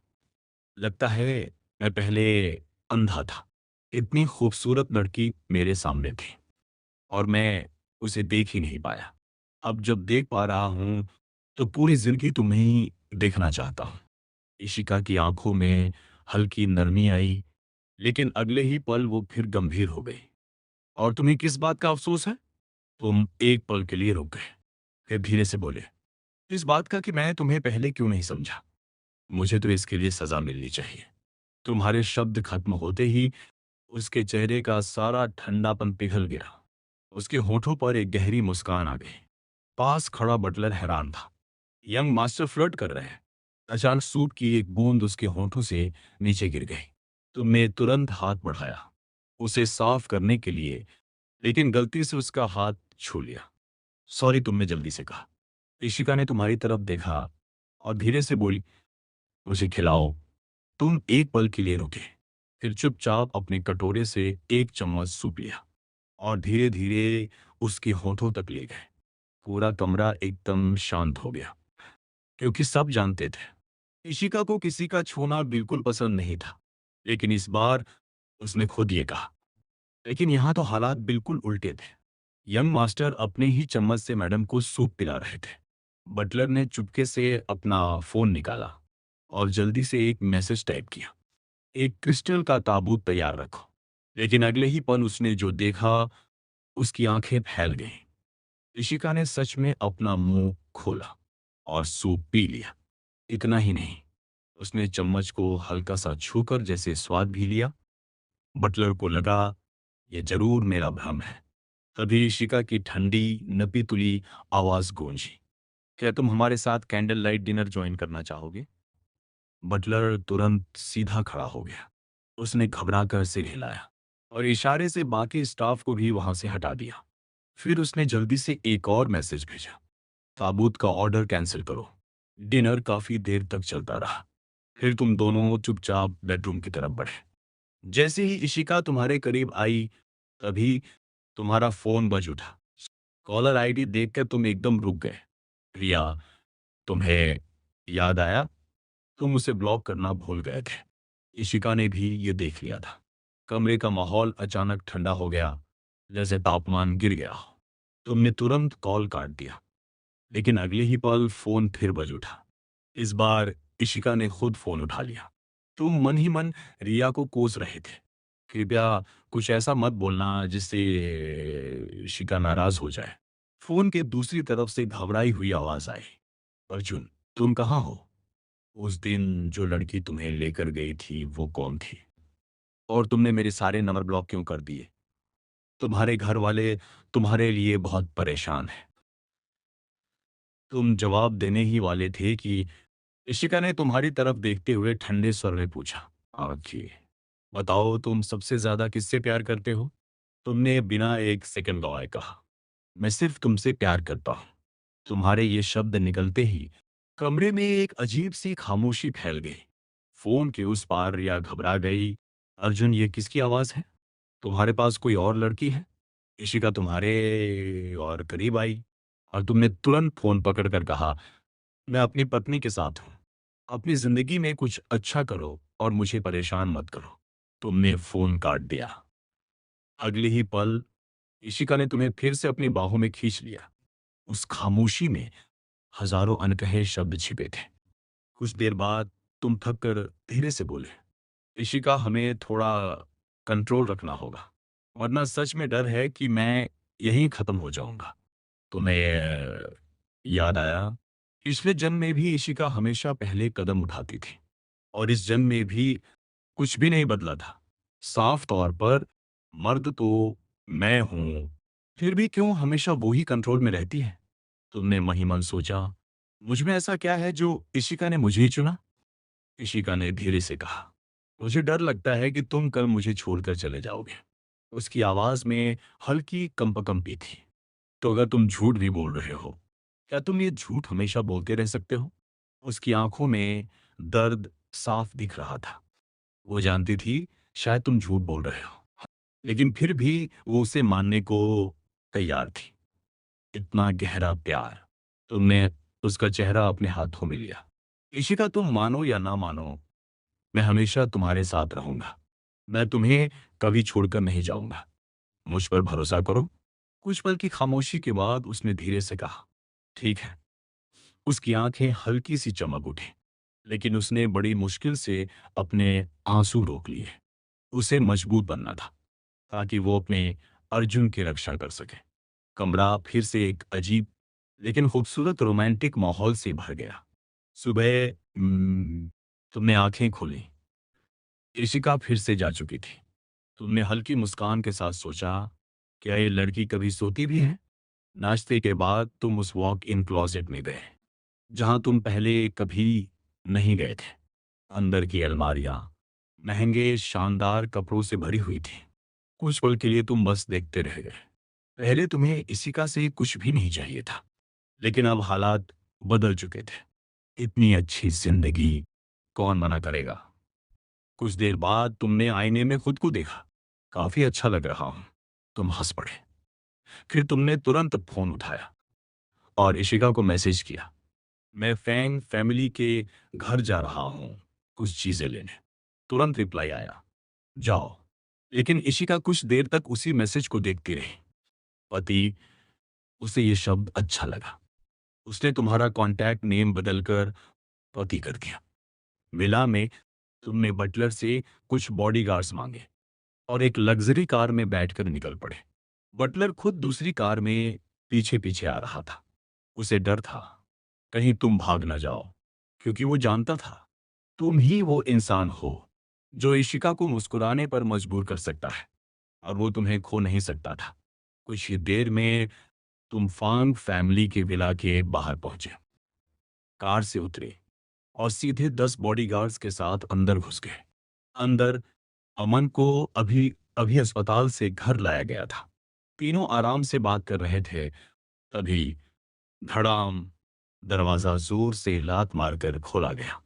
लगता है मैं पहले अंधा था। इतनी खूबसूरत लड़की मेरे सामने थी और मैं उसे देख ही नहीं पाया। अब जब देख पा रहा हूं तो पूरी जिंदगी तुम्हें ही देखना चाहता हूं। इशिका की आंखों में हल्की नरमी आई, लेकिन अगले ही पल वो फिर गंभीर हो गई। और तुम्हें किस बात का अफसोस है? तुम एक पल के लिए रुक गए, फिर धीरे से बोले, इस बात का कि मैं तुम्हें पहले क्यों नहीं समझा। मुझे तो इसके लिए सजा मिलनी चाहिए। तुम्हारे शब्द खत्म होते ही उसके चेहरे का सारा ठंडापन पिघल गिरा। उसके होठों पर एक गहरी मुस्कान आ गई। पास खड़ा बटलर हैरान था। यंग मास्टर फ्लर्ट कर रहे हैं। अचानक सूट की एक बूंद उसके होठों से नीचे गिर गई। तुमने तुरंत हाथ बढ़ाया उसे साफ करने के लिए, लेकिन गलती से उसका हाथ छू लिया। सॉरी, तुमने जल्दी से कहा। इशिका ने तुम्हारी तरफ देखा और धीरे से बोली, उसे खिलाओ। तुम एक पल के लिए रुके, फिर चुपचाप अपने कटोरे से एक चम्मच सूप लिया और धीरे धीरे उसके होठों तक ले गए। पूरा कमरा एकदम शांत हो गया, क्योंकि सब जानते थे इशिका को किसी का छूना बिल्कुल पसंद नहीं था। लेकिन इस बार उसने खुद ये कहा। लेकिन यहाँ तो हालात बिल्कुल उल्टे थे। यंग मास्टर अपने ही चम्मच से मैडम को सूप पिला रहे थे। बटलर ने चुपके से अपना फोन निकाला और जल्दी से एक मैसेज टाइप किया, एक क्रिस्टल का ताबूत तैयार रखो। लेकिन अगले ही पल उसने जो देखा, उसकी आंखें फैल गईं। ऋषिका ने सच में अपना मुंह खोला और सूप पी लिया। इतना ही नहीं, उसने चम्मच को हल्का सा छूकर जैसे स्वाद भी लिया। बटलर को लगा ये जरूर मेरा भ्रम है। तभी ऋषिका की ठंडी नपी तुली आवाज गूंजी, क्या तुम हमारे साथ कैंडल लाइट डिनर ज्वाइन करना चाहोगे? बटलर तुरंत सीधा खड़ा हो गया। उसने घबराकर सिर हिलाया और इशारे से बाकी स्टाफ को भी वहां से हटा दिया। फिर उसने जल्दी से एक और मैसेज भेजा, ताबूत का ऑर्डर कैंसिल करो। डिनर काफी देर तक चलता रहा। फिर तुम दोनों चुपचाप बेडरूम की तरफ बढ़े। जैसे ही इशिका तुम्हारे करीब आई, तभी तुम्हारा फोन बज उठा। कॉलर आईडी देखकर तुम एकदम रुक गए। रिया, तुम्हें याद आया? तुम उसे ब्लॉक करना भूल गए थे। इशिका ने भी ये देख लिया था। कमरे का माहौल अचानक ठंडा हो गया, जैसे तापमान गिर गया हो। तुमने तुरंत कॉल काट दिया, लेकिन अगले ही पल फोन फिर बज उठा। इस बार इशिका ने खुद फोन उठा लिया। तुम मन ही मन रिया को कोस रहे थे, कृपया कुछ ऐसा मत बोलना जिससे इशिका नाराज हो जाए। फोन के दूसरी तरफ से घबराई हुई आवाज आई, अर्जुन, तुम कहाँ हो? उस दिन जो लड़की तुम्हें लेकर गई थी वो कौन थी? और तुमने मेरे सारे नंबर ब्लॉक क्यों कर दिए? तुम्हारे घर वाले तुम्हारे लिए बहुत परेशान हैं। तुम जवाब देने ही वाले थे कि इशिका ने तुम्हारी तरफ देखते हुए ठंडे स्वर में पूछा, आखिर बताओ, तुम सबसे ज्यादा किससे प्यार करते हो? तुमने बिना एक सेकंड गवाए कहा, मैं सिर्फ तुमसे प्यार करता हूं। तुम्हारे ये शब्द निकलते ही कमरे में एक अजीब सी खामोशी फैल गई। फोन के उस पार रिया घबरा गई। अर्जुन, ये किसकी आवाज है? तुम्हारे पास कोई और लड़की है? इशिका तुम्हारे और करीब आई और तुमने तुरंत फोन पकड़कर कहा, मैं अपनी पत्नी के साथ हूं। अपनी जिंदगी में कुछ अच्छा करो और मुझे परेशान मत करो। तुमने फोन काट दिया। अगले ही पल इशिका ने तुम्हें फिर से अपनी बाहों में खींच लिया। उस खामोशी में हजारों अनकहे शब्द छिपे थे। कुछ देर बाद तुम थक कर धीरे से बोले, इशिका, हमें थोड़ा कंट्रोल रखना होगा, वरना सच में डर है कि मैं यहीं खत्म हो जाऊंगा। तुम्हें याद आया, पिछले जन्म में भी इशिका हमेशा पहले कदम उठाती थी और इस जन्म में भी कुछ भी नहीं बदला था। साफ तौर पर मर्द तो मैं हूं, फिर भी क्यों हमेशा वो ही कंट्रोल में रहती है? तुमने महिमन सोचा, मुझ में ऐसा क्या है जो इशिका ने मुझे ही चुना? इशिका ने धीरे से कहा, मुझे डर लगता है कि तुम कल मुझे छोड़कर चले जाओगे। उसकी आवाज में हल्की कंपकंपी थी। तो अगर तुम झूठ भी बोल रहे हो, क्या तुम ये झूठ हमेशा बोलते रह सकते हो? उसकी आंखों में दर्द साफ दिख रहा था। वो जानती थी शायद तुम झूठ बोल रहे हो, लेकिन फिर भी वो उसे मानने को तैयार थी। इतना गहरा प्यार। तुमने उसका चेहरा अपने हाथों में लिया। इशिका, तुम मानो या ना मानो, मैं हमेशा तुम्हारे साथ रहूंगा। मैं तुम्हें कभी छोड़कर नहीं जाऊंगा। मुझ पर भरोसा करो। कुछ पल की खामोशी के बाद उसने धीरे से कहा, ठीक है। उसकी आंखें हल्की सी चमक उठी, लेकिन उसने बड़ी मुश्किल से अपने आंसू रोक लिए। उसे मजबूत बनना था, ताकि वो अपने अर्जुन की रक्षा कर सके। कमरा फिर से एक अजीब लेकिन खूबसूरत रोमांटिक माहौल से भर गया। सुबह तुमने आंखें खोली। इशिका फिर से जा चुकी थी। तुमने हल्की मुस्कान के साथ सोचा, क्या ये लड़की कभी सोती भी है? नाश्ते के बाद तुम उस वॉक इन क्लोजेट में गए, जहां तुम पहले कभी नहीं गए थे। अंदर की अलमारियां महंगे शानदार कपड़ों से भरी हुई थी। कुछ पल के लिए तुम बस देखते रह गए। पहले तुम्हें इशिका से कुछ भी नहीं चाहिए था, लेकिन अब हालात बदल चुके थे। इतनी अच्छी जिंदगी कौन मना करेगा? कुछ देर बाद तुमने आईने में खुद को देखा। काफी अच्छा लग रहा हूं, तुम हंस पड़े। फिर तुमने तुरंत फोन उठाया और इशिका को मैसेज किया, मैं फैंग फैमिली के घर जा रहा हूं कुछ चीजें लेने। तुरंत रिप्लाई आया, जाओ। लेकिन इशिका कुछ देर तक उसी मैसेज को देखती रही। पति, उसे ये शब्द अच्छा लगा। उसने तुम्हारा कॉन्टैक्ट नेम बदलकर पति कर दिया। विला में तुमने बटलर से कुछ बॉडीगार्ड्स मांगे और एक लग्जरी कार में बैठकर निकल पड़े। बटलर खुद दूसरी कार में पीछे पीछे आ रहा था। उसे डर था कहीं तुम भाग ना जाओ, क्योंकि वो जानता था तुम ही वो इंसान हो जो इशिका को मुस्कुराने पर मजबूर कर सकता है, और वो तुम्हें खो नहीं सकता था। कुछ ही देर में तुम फांग फैमिली के विला के बाहर पहुंचे, कार से उतरे और सीधे 10 बॉडीगार्ड्स के साथ अंदर घुस गए। अंदर अमन को अभी अभी अस्पताल से घर लाया गया था। तीनों आराम से बात कर रहे थे, तभी धड़ाम, दरवाजा जोर से लात मारकर खोला गया।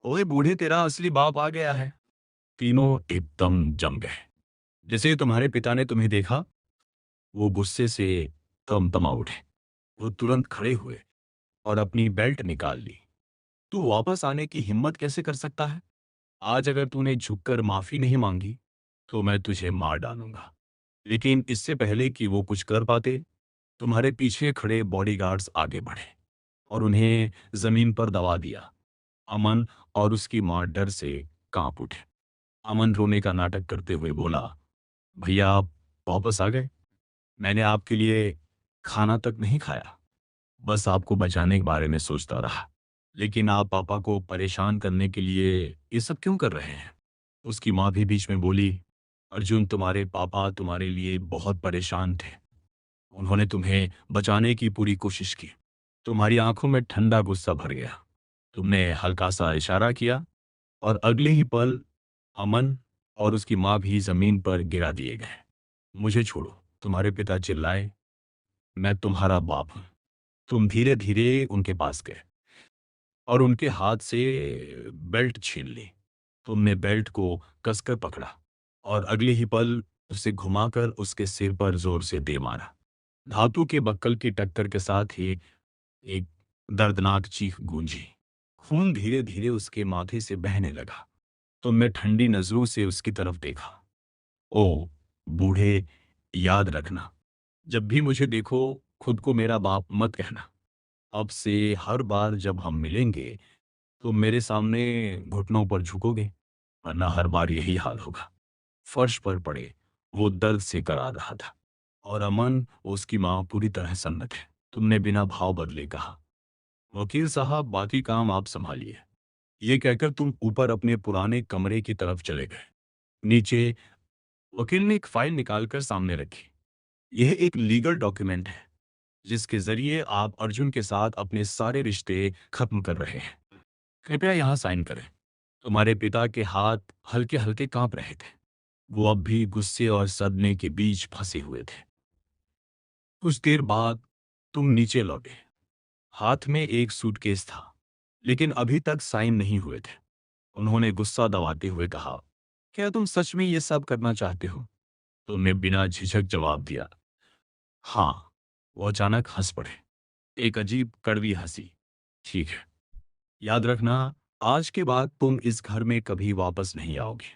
ओए बूढ़े, तेरा असली बाप आ गया है। तीनों एकदम जम गए। जैसे तुम्हारे पिता ने तुम्हें देखा, वो गुस्से से तमतमा उठे। वो तुरंत खड़े हुए और अपनी बेल्ट निकाल ली। तू वापस आने की हिम्मत कैसे कर सकता है? आज अगर तूने झुककर माफी नहीं मांगी, तो मैं तुझे मार डालूंगा। लेकिन इससे पहले कि वो कुछ कर पाते, तुम्हारे पीछे खड़े बॉडीगार्ड्स आगे बढ़े और उन्हें जमीन पर दबा दिया। अमन और उसकी मां डर से कांप उठे। अमन रोने का नाटक करते हुए बोला, भैया आप वापस आ गए? मैंने आपके लिए खाना तक नहीं खाया, बस आपको बचाने के बारे में सोचता रहा। लेकिन आप पापा को परेशान करने के लिए ये सब क्यों कर रहे हैं? उसकी माँ भी बीच में बोली, अर्जुन, तुम्हारे पापा तुम्हारे लिए बहुत परेशान थे। उन्होंने तुम्हें बचाने की पूरी कोशिश की। तुम्हारी आंखों में ठंडा गुस्सा भर गया। तुमने हल्का सा इशारा किया और अगले ही पल अमन और उसकी माँ भी जमीन पर गिरा दिए गए। मुझे छोड़ो, तुम्हारे पिता चिल्लाए, मैं तुम्हारा बाप हूं। तुम धीरे धीरे उनके पास गए और उनके हाथ से बेल्ट छीन ली। तुमने बेल्ट को कसकर पकड़ा और अगले ही पल उसे घुमाकर उसके सिर पर जोर से दे मारा। धातु के बक्कल की टक्कर के साथ ही एक दर्दनाक चीख गूंजी। खून धीरे धीरे उसके माथे से बहने लगा। तुमने ठंडी नजरों से उसकी तरफ देखा। ओ बूढ़े, याद रखना, जब भी मुझे देखो खुद को मेरा बाप मत कहना। अब से हर बार जब हम मिलेंगे तो मेरे सामने घुटनों पर झुकोगे, वरना हर बार यही हाल होगा। फर्श पर पड़े वो दर्द से करा रहा था और अमन, उसकी मां, पूरी तरह सन्नत है। तुमने बिना भाव बदले कहा, वकील साहब बाकी काम आप संभालिए। ये कहकर तुम ऊपर अपने पुराने कमरे की तरफ चले गए। नीचे वकील ने एक फाइल निकालकर सामने रखी। यह एक लीगल डॉक्यूमेंट है जिसके जरिए आप अर्जुन के साथ अपने सारे रिश्ते खत्म कर रहे हैं। कृपया यहाँ साइन करें। तुम्हारे पिता के हाथ हल्के हल्के कांप रहे थे। वो अब भी गुस्से और सदमे के बीच फंसे हुए थे। कुछ देर बाद तुम नीचे लौटे। हाथ में एक सूटकेस था, लेकिन अभी तक साइन नहीं हुए थे। उन्होंने गुस्सा दबाते हुए कहा, क्या तुम सच में ये सब करना चाहते हो? तुमने बिना झिझक जवाब दिया, हाँ। वो अचानक हंस पड़े, एक अजीब कड़वी हंसी। ठीक है, याद रखना, आज के बाद तुम इस घर में कभी वापस नहीं आओगे।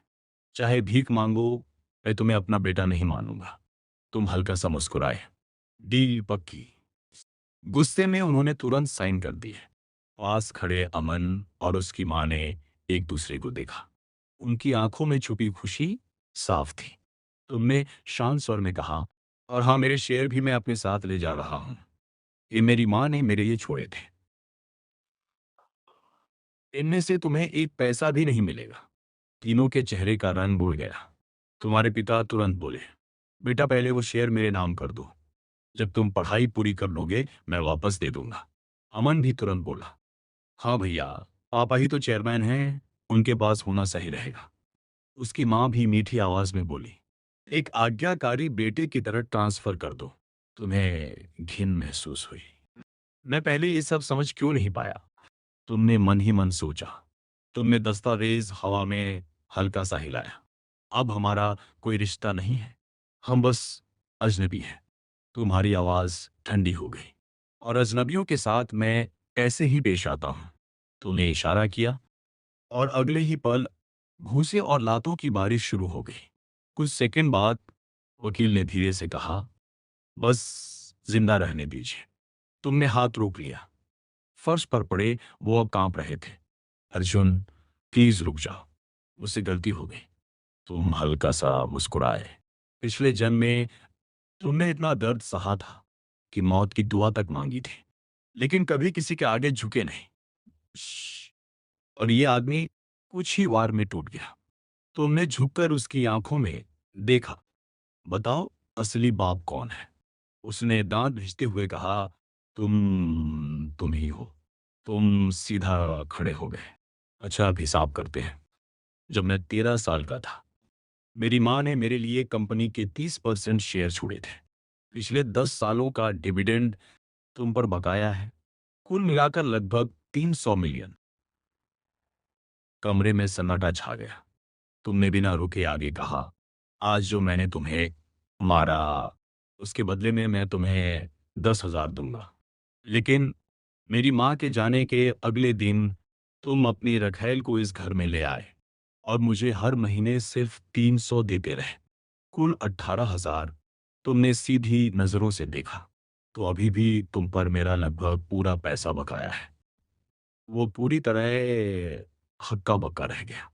चाहे भीख मांगो, मैं तुम्हें अपना बेटा नहीं मानूंगा। तुम हल्का सा मुस्कुराए। डील पक्की। गुस्से में उन्होंने तुरंत साइन कर दिए। पास खड़े अमन और उसकी मां ने एक दूसरे को देखा। उनकी आंखों में छुपी खुशी साफ थी। तुमने शांत स्वर में कहा, और हाँ, मेरे शेयर भी मैं अपने साथ ले जा रहा हूं। ये मेरी मां ने मेरे लिए छोड़े थे। इनमें से तुम्हें एक पैसा भी नहीं मिलेगा। तीनों के चेहरे का रंग उड़ गया। तुम्हारे पिता तुरंत बोले, बेटा पहले वो शेयर मेरे नाम कर दो। जब तुम पढ़ाई पूरी कर लोगे मैं वापस दे दूंगा। अमन भी तुरंत बोला, हाँ भैया, पापा ही तो चेयरमैन हैं, उनके पास होना सही रहेगा। उसकी मां भी मीठी आवाज में बोली, एक आज्ञाकारी बेटे की तरह ट्रांसफर कर दो। तुम्हें घिन महसूस हुई। मैं पहले ये सब समझ क्यों नहीं पाया? तुमने मन ही मन सोचा। तुमने दस्तावेज हवा में हल्का सा हिलाया। अब हमारा कोई रिश्ता नहीं है, हम बस अजनबी हैं। तुम्हारी आवाज ठंडी हो गई। और अजनबियों के साथ मैं ऐसे ही पेश आता हूं। तूने इशारा किया और अगले ही पल घूंसे और लातों की बारिश शुरू हो गई। कुछ सेकंड बाद वकील ने धीरे से कहा, बस जिंदा रहने दीजिए। तुमने हाथ रोक लिया। फर्श पर पड़े वो अब कांप रहे थे। अर्जुन, प्लीज रुक जाओ, मुझसे गलती हो गई। तुम हल्का सा मुस्कुराए। पिछले जन्म में तुमने इतना दर्द सहा था कि मौत की दुआ तक मांगी थी, लेकिन कभी किसी के आगे झुके नहीं। श्श। और ये आदमी कुछ ही वार में टूट गया। तुमने झुककर उसकी आंखों में देखा। बताओ, असली बाप कौन है? उसने दांत भिजते हुए कहा, तुम ही हो। तुम सीधा खड़े हो गए। अच्छा, अब हिसाब करते हैं। जब मैं 13 साल का था, मेरी माँ ने मेरे लिए कंपनी के 30% शेयर छोड़े थे। पिछले 10 सालों का डिविडेंड तुम पर बकाया है, कुल मिलाकर लगभग 300 मिलियन। कमरे में सन्नाटा छा गया। तुमने बिना रुके आगे कहा, आज जो मैंने तुम्हें मारा, उसके बदले में मैं तुम्हें 10,000 दूंगा। लेकिन मेरी माँ के जाने के अगले दिन तुम अपनी रखैल को इस घर में ले आए और मुझे हर महीने सिर्फ 300 देते रहे। कुल 18,000 तुमने सीधी नजरों से देखा। तो अभी भी तुम पर मेरा लगभग पूरा पैसा बकाया है। वो पूरी तरह हक्का बक्का रह गया।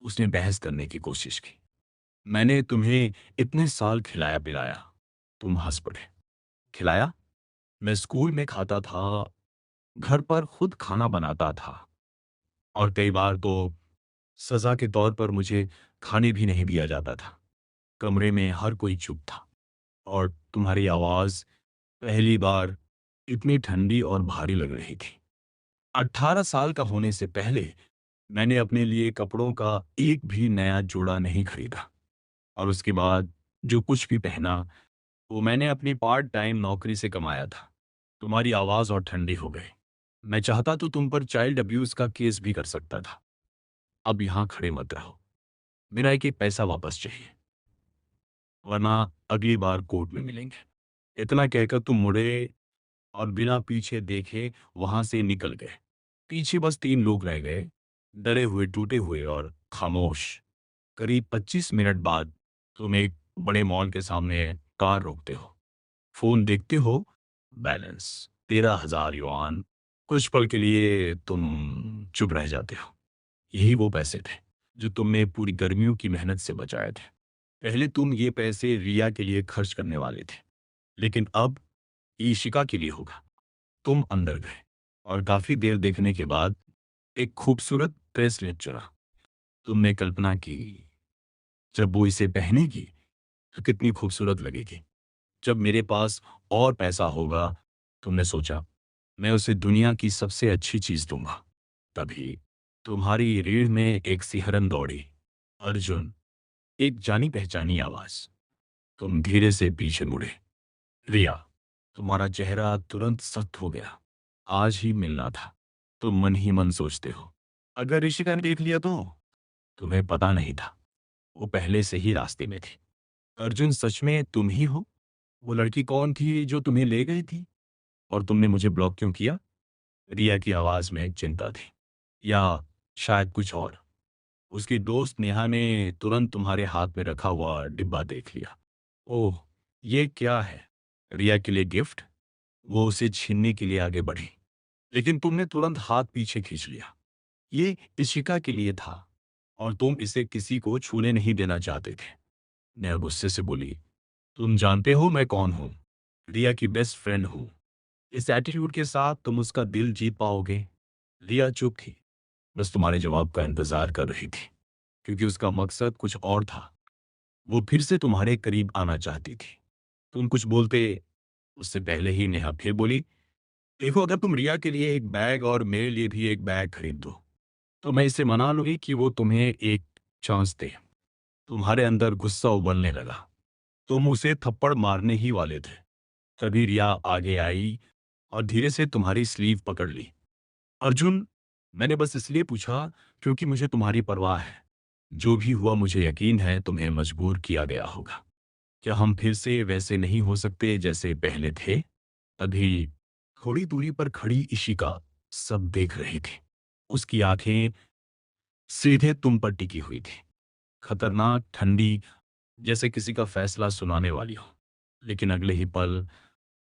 उसने बहस करने की कोशिश की। मैंने तुम्हें इतने साल खिलाया पिलाया। तुम हंस पड़े। खिलाया? मैं स्कूल में खाता था, घर पर खुद खाना बनाता था, और कई बार तो सजा के तौर पर मुझे खाने भी नहीं दिया जाता था। कमरे में हर कोई चुप था, और तुम्हारी आवाज पहली बार इतनी ठंडी और भारी लग रही थी। 18 साल का होने से पहले मैंने अपने लिए कपड़ों का एक भी नया जोड़ा नहीं खरीदा, और उसके बाद जो कुछ भी पहना वो मैंने अपनी पार्ट टाइम नौकरी से कमाया था। तुम्हारी आवाज और ठंडी हो गई। मैं चाहता तो तुम पर चाइल्ड अब्यूज का केस भी कर सकता था। अब यहां खड़े मत रहो। मेरा एक पैसा वापस चाहिए, वरना अगली बार कोर्ट में मिलेंगे। इतना कहकर तुम मुड़े और बिना पीछे देखे वहां से निकल गए। पीछे बस 3 लोग रह गए, डरे हुए, टूटे हुए और खामोश। करीब 25 मिनट बाद तुम एक बड़े मॉल के सामने कार रोकते हो। फोन देखते हो, बैलेंस 13,000 युआन। कुछ पल के लिए तुम चुप रह जाते हो। यही वो पैसे थे जो तुमने पूरी गर्मियों की मेहनत से बचाए थे। पहले तुम ये पैसे रिया के लिए खर्च करने वाले थे, लेकिन अब ईशिका के लिए होगा। तुम अंदर गए और काफी देर देखने के बाद एक खूबसूरत ब्रेसलेट चुना। तुमने कल्पना की, जब वो इसे पहनेगी तो कितनी खूबसूरत लगेगी। जब मेरे पास और पैसा होगा, तुमने सोचा, मैं उसे दुनिया की सबसे अच्छी चीज दूंगा। तभी तुम्हारी रीढ़ में एक सिहरन दौड़ी। अर्जुन, एक जानी पहचानी आवाज। तुम धीरे से पीछे मुड़े। रिया, तुम्हारा चेहरा तुरंत सख्त हो गया। आज ही मिलना था। तुम मन ही मन सोचते हो, अगर ऋषिका ने देख लिया तो। तुम्हें पता नहीं था, वो पहले से ही रास्ते में थी। अर्जुन, सच में तुम ही हो? वो लड़की कौन थी जो तुम्हें ले गई थी? और तुमने मुझे ब्लॉक क्यों किया? रिया की आवाज में चिंता थी, या शायद कुछ और। उसकी दोस्त नेहा ने तुरंत तुम्हारे हाथ में रखा हुआ डिब्बा देख लिया। ओह, ये क्या है? रिया के लिए गिफ्ट? वो उसे छीनने के लिए आगे बढ़ी, लेकिन तुमने तुरंत हाथ पीछे खींच लिया। ये इशिका के लिए था, और तुम इसे किसी को छूने नहीं देना चाहते थे। नेहा गुस्से से बोली, तुम जानते हो मैं कौन हूं? रिया की बेस्ट फ्रेंड हूं। इस एटीट्यूड के साथ तुम उसका दिल जीत पाओगे? रिया चुप थी, बस तुम्हारे जवाब का इंतजार कर रही थी, क्योंकि उसका मकसद कुछ और था। वो फिर से तुम्हारे करीब आना चाहती थी। तुम कुछ बोलते, उससे पहले ही नेहा फिर बोली, देखो, अगर तुम रिया के लिए एक बैग और मेरे लिए भी एक बैग खरीद दो, तो मैं इसे मना लूंगी कि वो तुम्हें एक चांस दे। तुम्हारे अंदर गुस्सा उबलने लगा। तुम उसे थप्पड़ मारने ही वाले थे। तभी रिया आगे आई और धीरे से तुम्हारी स्लीव पकड़ ली। अर्जुन, मैंने बस इसलिए पूछा क्योंकि मुझे तुम्हारी परवाह है। जो भी हुआ, मुझे यकीन है तुम्हें मजबूर किया गया होगा। क्या हम फिर से वैसे नहीं हो सकते जैसे पहले थे? तभी थोड़ी दूरी पर खड़ी इशिका सब देख रही थी। उसकी आंखें सीधे तुम पर टिकी हुई थी, खतरनाक, ठंडी, जैसे किसी का फैसला सुनाने वाली हो। लेकिन अगले ही पल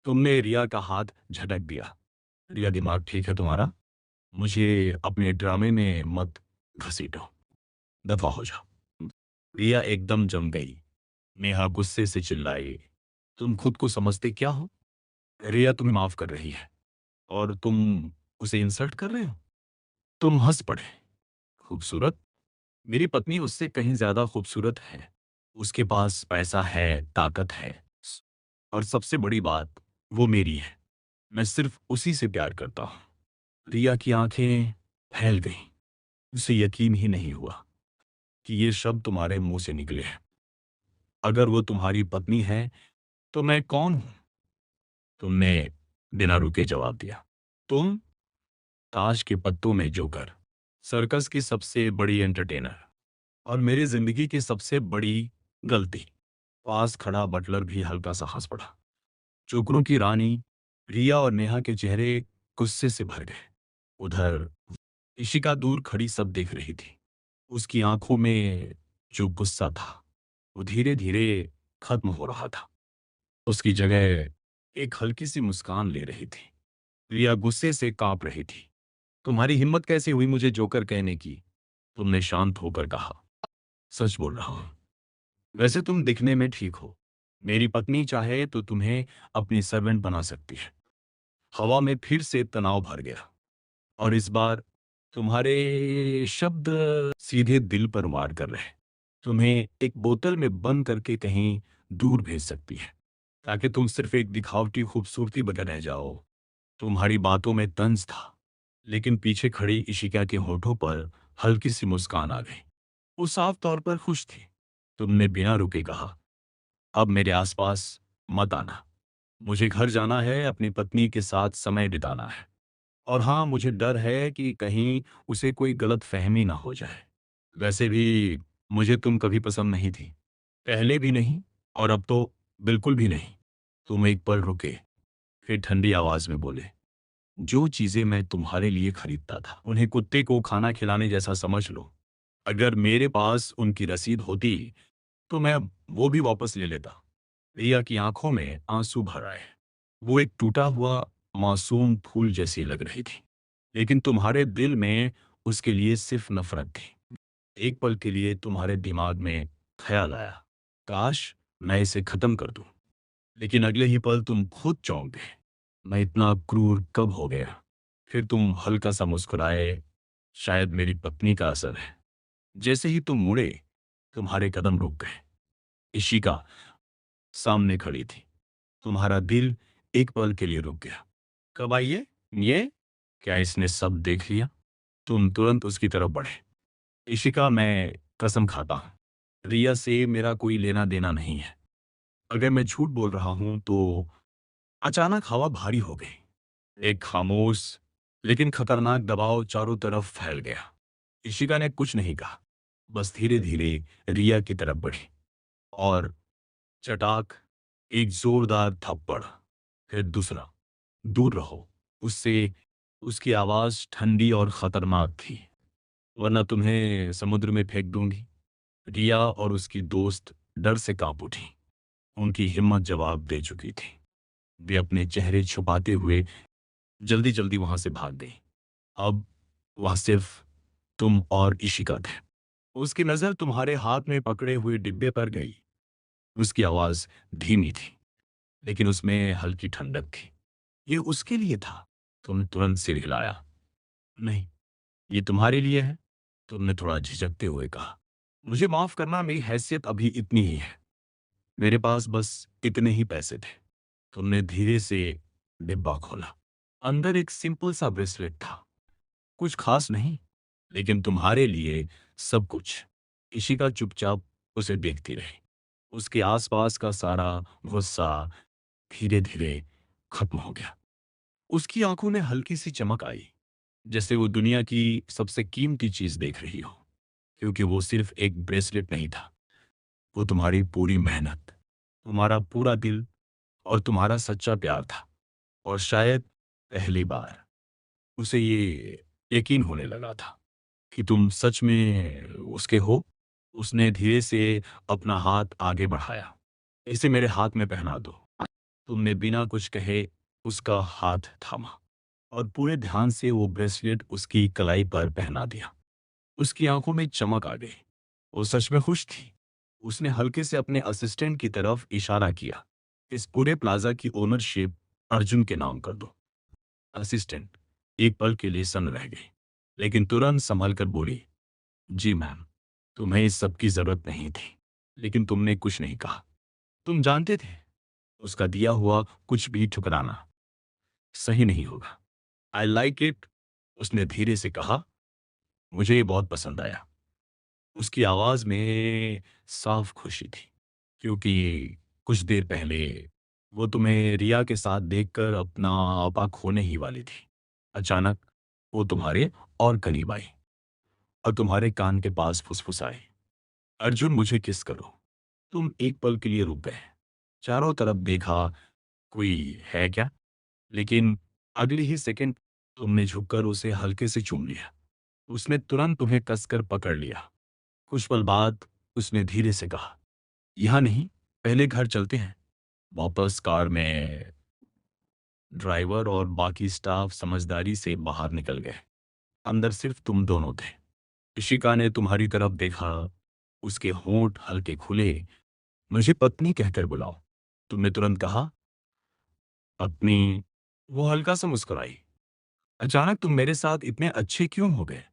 तुमने रिया का हाथ झटक दिया। रिया, दिमाग ठीक है तुम्हारा? मुझे अपने ड्रामे में मत घसीटो। दफा हो जाओ। रिया एकदम जम गई। नेहा गुस्से से चिल्लाई, तुम खुद को समझते क्या हो? रिया तुम्हें माफ कर रही है, और तुम उसे इंसल्ट कर रहे हो? तुम हंस पड़े। खूबसूरत? मेरी पत्नी उससे कहीं ज्यादा खूबसूरत है। उसके पास पैसा है, ताकत है, और सबसे बड़ी बात, वो मेरी है। मैं सिर्फ उसी से प्यार करता हूं। रिया की आंखें फैल गईं। उसे यकीन ही नहीं हुआ कि ये शब्द तुम्हारे मुंह से निकले हैं। अगर वो तुम्हारी पत्नी है, तो मैं कौन हूं? तुमने बिना रुके जवाब दिया, तुम ताश के पत्तों में जोकर, सर्कस की सबसे बड़ी एंटरटेनर, और मेरी जिंदगी की सबसे बड़ी गलती। पास खड़ा बटलर भी हल्का सा हंस पड़ा। जोकरों की रानी रिया और नेहा के चेहरे गुस्से से भर गए। उधर इशिका दूर खड़ी सब देख रही थी। उसकी आंखों में जो गुस्सा था, वो धीरे धीरे खत्म हो रहा था। उसकी जगह एक हल्की सी मुस्कान ले रही थी। रिया गुस्से से कांप रही थी। तुम्हारी हिम्मत कैसे हुई मुझे जोकर कहने की? तुमने शांत होकर कहा, सच बोल रहा हूं। वैसे तुम दिखने में ठीक हो। मेरी पत्नी चाहे तो तुम्हें अपनी सर्वेंट बना सकती है। हवा में फिर से तनाव भर गया, और इस बार तुम्हारे शब्द सीधे दिल पर वार कर रहे। तुम्हें एक बोतल में बंद करके कहीं दूर भेज सकती है, ताकि तुम सिर्फ एक दिखावटी खूबसूरती बन रह जाओ। तुम्हारी बातों में तंज था, लेकिन पीछे खड़ी इशिका के होठों पर हल्की सी मुस्कान आ गई। वो साफ तौर पर खुश थी। तुमने बिना रुके कहा, अब मेरे आसपास मत आना। मुझे घर जाना है, अपनी पत्नी के साथ समय बिताना है। और हाँ, मुझे डर है कि कहीं उसे कोई गलत फहमी ना हो जाए। वैसे भी मुझे तुम कभी पसंद नहीं थी, पहले भी नहीं, और अब तो बिल्कुल भी नहीं। तुम एक पल रुके, फिर ठंडी आवाज में बोले, जो चीजें मैं तुम्हारे लिए खरीदता था, उन्हें कुत्ते को खाना खिलाने जैसा समझ लो। अगर मेरे पास उनकी रसीद होती, तो मैं वो भी वापस ले लेता। रिया की आंखों में आंसू भर आए। वो एक टूटा हुआ मासूम फूल जैसी लग रही थी, लेकिन तुम्हारे दिल में उसके लिए सिर्फ नफरत थी। एक पल के लिए तुम्हारे दिमाग में ख्याल आया, काश मैं इसे खत्म कर दूं। लेकिन अगले ही पल तुम खुद चौंक गए। मैं इतना क्रूर कब हो गया? फिर तुम हल्का सा मुस्कुराए, शायद मेरी पत्नी का असर है। जैसे ही तुम मुड़े, तुम्हारे कदम रुक गए। इशिका, सामने खड़ी थी। तुम्हारा दिल एक पल के लिए रुक गया। कब आई ये? क्या इसने सब देख लिया? तुम तुरंत उसकी तरफ बढ़े। इशिका, मैं कसम खाता हूं, रिया से मेरा कोई लेना देना नहीं है। अगर मैं झूठ बोल रहा हूं तो अचानक हवा भारी हो गई। एक खामोश लेकिन खतरनाक दबाव चारों तरफ फैल गया। इशिका ने कुछ नहीं कहा, बस धीरे धीरे रिया की तरफ बढ़ी और चटाक, एक जोरदार थप्पड़, फिर दूसरा। दूर रहो उससे। उसकी आवाज ठंडी और खतरनाक थी। वरना तुम्हें समुद्र में फेंक दूंगी। रिया और उसकी दोस्त डर से कांप उठी। उनकी हिम्मत जवाब दे चुकी थी। वे अपने चेहरे छुपाते हुए जल्दी जल्दी वहां से भाग गई। अब वहां सिर्फ तुम और इशिका थे। उसकी नजर तुम्हारे हाथ में पकड़े हुए डिब्बे पर गई। उसकी आवाज धीमी थी, लेकिन उसमें हल्की ठंडक थी। ये उसके लिए था। तुमने तुरंत सिर हिलाया। नहीं, ये तुम्हारे लिए है, तुमने थोड़ा झिझकते हुए कहा। मुझे माफ करना, मेरी हैसियत अभी इतनी ही है। मेरे पास बस इतने ही पैसे थे। तुमने धीरे से डिब्बा खोला। अंदर एक सिंपल सा ब्रेसलेट था। कुछ खास नहीं, लेकिन तुम्हारे लिए सब कुछ। इशिका चुपचाप उसे देखती रही। उसके आसपास का सारा गुस्सा धीरे धीरे खत्म हो गया। उसकी आंखों में हल्की सी चमक आई, जैसे वो दुनिया की सबसे कीमती चीज देख रही हो। क्योंकि वो सिर्फ एक ब्रेसलेट नहीं था, वो तुम्हारी पूरी मेहनत, तुम्हारा पूरा दिल और तुम्हारा सच्चा प्यार था। और शायद पहली बार उसे ये यकीन होने लगा था कि तुम सच में उसके हो। उसने धीरे से अपना हाथ आगे बढ़ाया। इसे मेरे हाथ में पहना दो। तुमने बिना कुछ कहे उसका हाथ थामा और पूरे ध्यान से वो ब्रेसलेट उसकी कलाई पर पहना दिया। उसकी आंखों में चमक आ गई। वो सच में खुश थी। उसने हल्के से अपने असिस्टेंट की तरफ इशारा किया। इस पूरे प्लाजा की ओनरशिप अर्जुन के नाम कर दो। असिस्टेंट एक पल के लिए सन्न रह गई, लेकिन तुरंत संभल कर बोली, जी मैम, तुम्हें इस सब की जरूरत नहीं थी, लेकिन तुमने कुछ नहीं कहा। तुम जानते थे उसका दिया हुआ कुछ भी ठुकराना सही नहीं होगा। आई लाइक इट, उसने धीरे से कहा। मुझे ये बहुत पसंद आया। उसकी आवाज में साफ खुशी थी, क्योंकि कुछ देर पहले वो तुम्हें रिया के साथ देखकर अपना आपा खोने ही वाली थी। अचानक वो तुम्हारे और करीब आई और तुम्हारे कान के पास फुसफुसाई, अर्जुन मुझे किस करो। तुम एक पल के लिए रुक गए। चारों तरफ देखा, कोई है क्या? लेकिन अगले ही सेकंड तुमने झुककर उसे हल्के से चूम लिया। उसने तुरंत तुम्हें कसकर पकड़ लिया। कुछ पल बाद उसने धीरे से कहा, यहाँ नहीं, पहले घर चलते हैं। वापस कार में ड्राइवर और बाकी स्टाफ समझदारी से बाहर निकल गए। अंदर सिर्फ तुम दोनों थे। इशिका ने तुम्हारी तरफ देखा। उसके होंठ हल्के खुले। मुझे पत्नी कहकर बुलाओ। तुमने तुरंत कहा, पत्नी। वो हल्का सा मुस्कुराई। अचानक तुम मेरे साथ इतने अच्छे क्यों हो गए?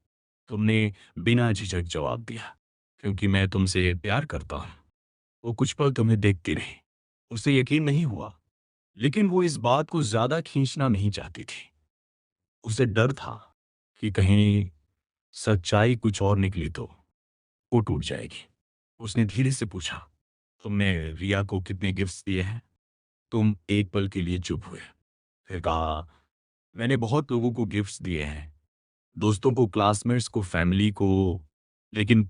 तुमने बिना झिझक जवाब दिया, क्योंकि मैं तुमसे प्यार करता हूं। वो कुछ पल तुम्हें देखती रही। उसे यकीन नहीं हुआ, लेकिन वो इस बात को ज्यादा खींचना नहीं चाहती थी। उसे डर था कि कहीं सच्चाई कुछ और निकली तो वो टूट जाएगी। उसने धीरे से पूछा, तुमने रिया को कितने गिफ्ट्स दिए हैं? तुम एक पल के लिए चुप हुए, फिर कहा, मैंने बहुत लोगों को गिफ्ट्स दिए हैं, दोस्तों को, क्लासमेट्स को, फैमिली को। लेकिन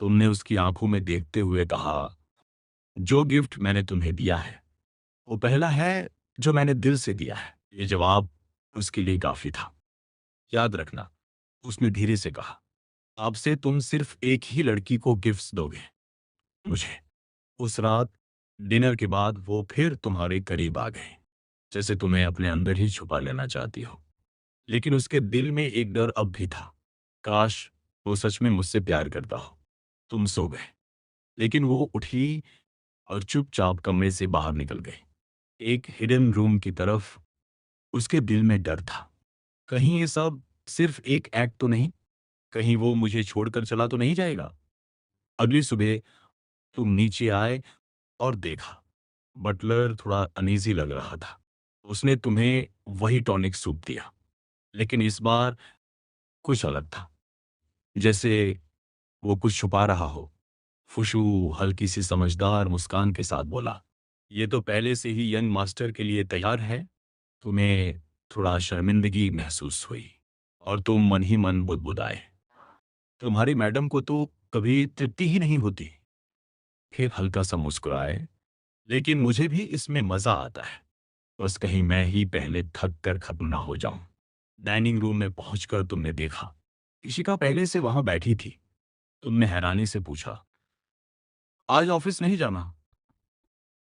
तुमने उसकी आंखों में देखते हुए कहा, जो गिफ्ट मैंने तुम्हें दिया है वो पहला है जो मैंने दिल से दिया है। ये जवाब उसके लिए काफी था। याद रखना, उसने धीरे से कहा, आपसे तुम सिर्फ एक ही लड़की को गिफ्ट्स दोगे, मुझे। उस रात डिनर के बाद वो फिर तुम्हारे करीब आ गए, जैसे तुम्हें अपने अंदर ही छुपा लेना चाहती हो। लेकिन उसके दिल में एक डर अब भी था। काश वो सच में मुझसे प्यार करता हो। तुम सो गए, लेकिन वो उठी और चुपचाप कमरे से बाहर निकल गई, एक हिडन रूम की तरफ। उसके दिल में डर था, कहीं ये सब सिर्फ एक एक्ट तो नहीं, कहीं वो मुझे छोड़कर चला तो नहीं जाएगा। अगली सुबह तुम नीचे आए और देखा, बटलर थोड़ा अनईजी लग रहा था। उसने तुम्हें वही टॉनिक सूप दिया, लेकिन इस बार कुछ अलग था, जैसे वो कुछ छुपा रहा हो। फुशू हल्की सी समझदार मुस्कान के साथ बोला, ये तो पहले से ही यंग मास्टर के लिए तैयार है। तुम्हें थोड़ा शर्मिंदगी महसूस हुई और तुम मन ही मन बुदबुदाए, तुम्हारी मैडम को तो कभी तृप्ति ही नहीं होती। फिर हल्का सा मुस्कुराए, लेकिन मुझे भी इसमें मजा आता है, बस कहीं मैं ही पहले थक कर खत्म ना हो जाऊं। डाइनिंग रूम में पहुंचकर तुमने देखा इशिका पहले से वहां बैठी थी। तुमने हैरानी से पूछा, आज ऑफिस नहीं जाना?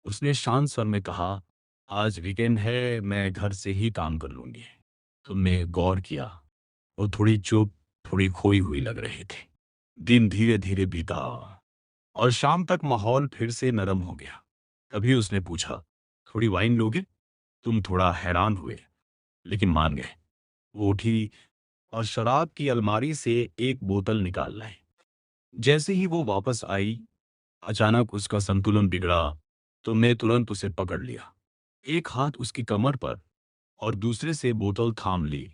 उसने शांत स्वर में कहा, आज वीकेंड है, मैं घर से ही काम कर लूंगी। तुमने गौर किया, वो थोड़ी चुप, थोड़ी खोई हुई लग रही थी। दिन धीरे धीरे बीता और शाम तक माहौल फिर से नरम हो गया। तभी उसने पूछा, थोड़ी वाइन लोगे? तुम थोड़ा हैरान हुए, लेकिन मान गए। वो उठी और शराब की अलमारी से एक बोतल निकाल लाई। जैसे ही वो वापस आई, अचानक उसका संतुलन बिगड़ा। तुमने तुरंत उसे पकड़ लिया, एक हाथ उसकी कमर पर और दूसरे से बोतल थाम ली।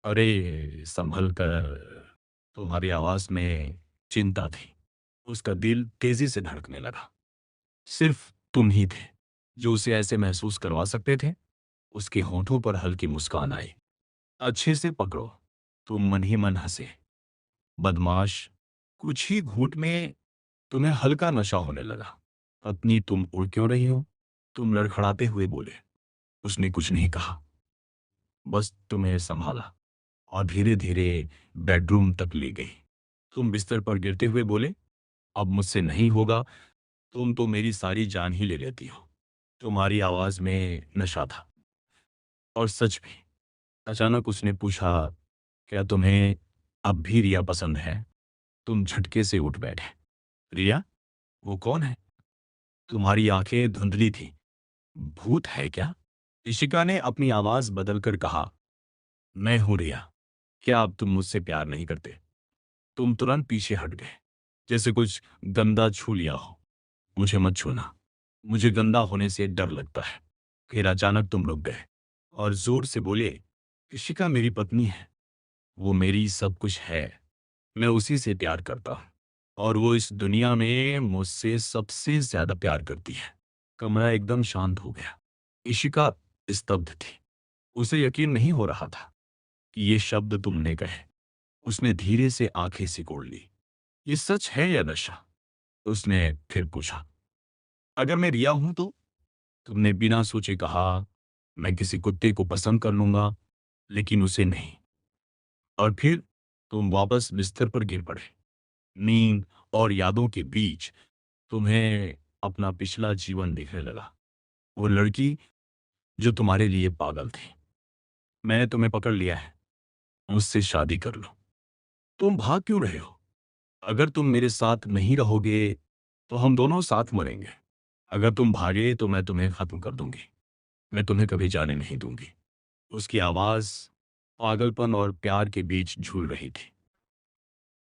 अरे संभल कर। तुम्हारी आवाज में चिंता थी। उसका दिल तेजी से धड़कने लगा। सिर्फ तुम ही थे जो उसे ऐसे महसूस करवा सकते थे। उसके होठों पर हल्की मुस्कान आई। अच्छे से पकड़ो। तुम मन ही मन हंसे। बदमाश। कुछ ही घूंट में तुम्हें हल्का नशा होने लगा। पत्नी, तुम उड़ क्यों रही हो? तुम लड़खड़ाते हुए बोले। उसने कुछ नहीं कहा, बस तुम्हें संभाला और धीरे धीरे बेडरूम तक ले गई। तुम बिस्तर पर गिरते हुए बोले, अब मुझसे नहीं होगा। तुम तो मेरी सारी जान ही ले लेती हो। तुम्हारी आवाज में नशा था। और सच भी। अचानक उसने पूछा, क्या तुम्हें अब भी रिया पसंद है? तुम झटके से उठ बैठे। रिया? वो कौन है? तुम्हारी आंखें धुंधली थी। भूत है क्या? इशिका ने अपनी आवाज बदलकर कहा, मैं हूं रिया। क्या अब तुम मुझसे प्यार नहीं करते? तुम तुरंत पीछे हट गए, जैसे कुछ गंदा छू लिया हो। मुझे मत छूना, मुझे गंदा होने से डर लगता है। फिर अचानक तुम रुक गए और जोर से बोले, इशिका मेरी पत्नी है, वो मेरी सब कुछ है। मैं उसी से प्यार करता हूँ और वो इस दुनिया में मुझसे सबसे ज्यादा प्यार करती है। कमरा एकदम शांत हो गया। इशिका स्तब्ध थी। उसे यकीन नहीं हो रहा था कि ये शब्द तुमने कहे। उसने धीरे से आंखें सिकोड़ ली। ये सच है या नशा? उसने फिर पूछा, अगर मैं रिया हूं तो? तुमने बिना सोचे कहा, मैं किसी कुत्ते को पसंद कर लूंगा, लेकिन उसे नहीं। और फिर तुम वापस बिस्तर पर गिर पड़े। नींद और यादों के बीच तुम्हें अपना पिछला जीवन दिखने लगा। वो लड़की जो तुम्हारे लिए पागल थी। मैंने तुम्हें पकड़ लिया है, मुझसे शादी कर लो। तुम भाग क्यों रहे हो? अगर तुम मेरे साथ नहीं रहोगे तो हम दोनों साथ मरेंगे। अगर तुम भागे तो मैं तुम्हें खत्म कर दूंगी। मैं तुम्हें कभी जाने नहीं दूंगी। उसकी आवाज पागलपन और प्यार के बीच झूल रही थी।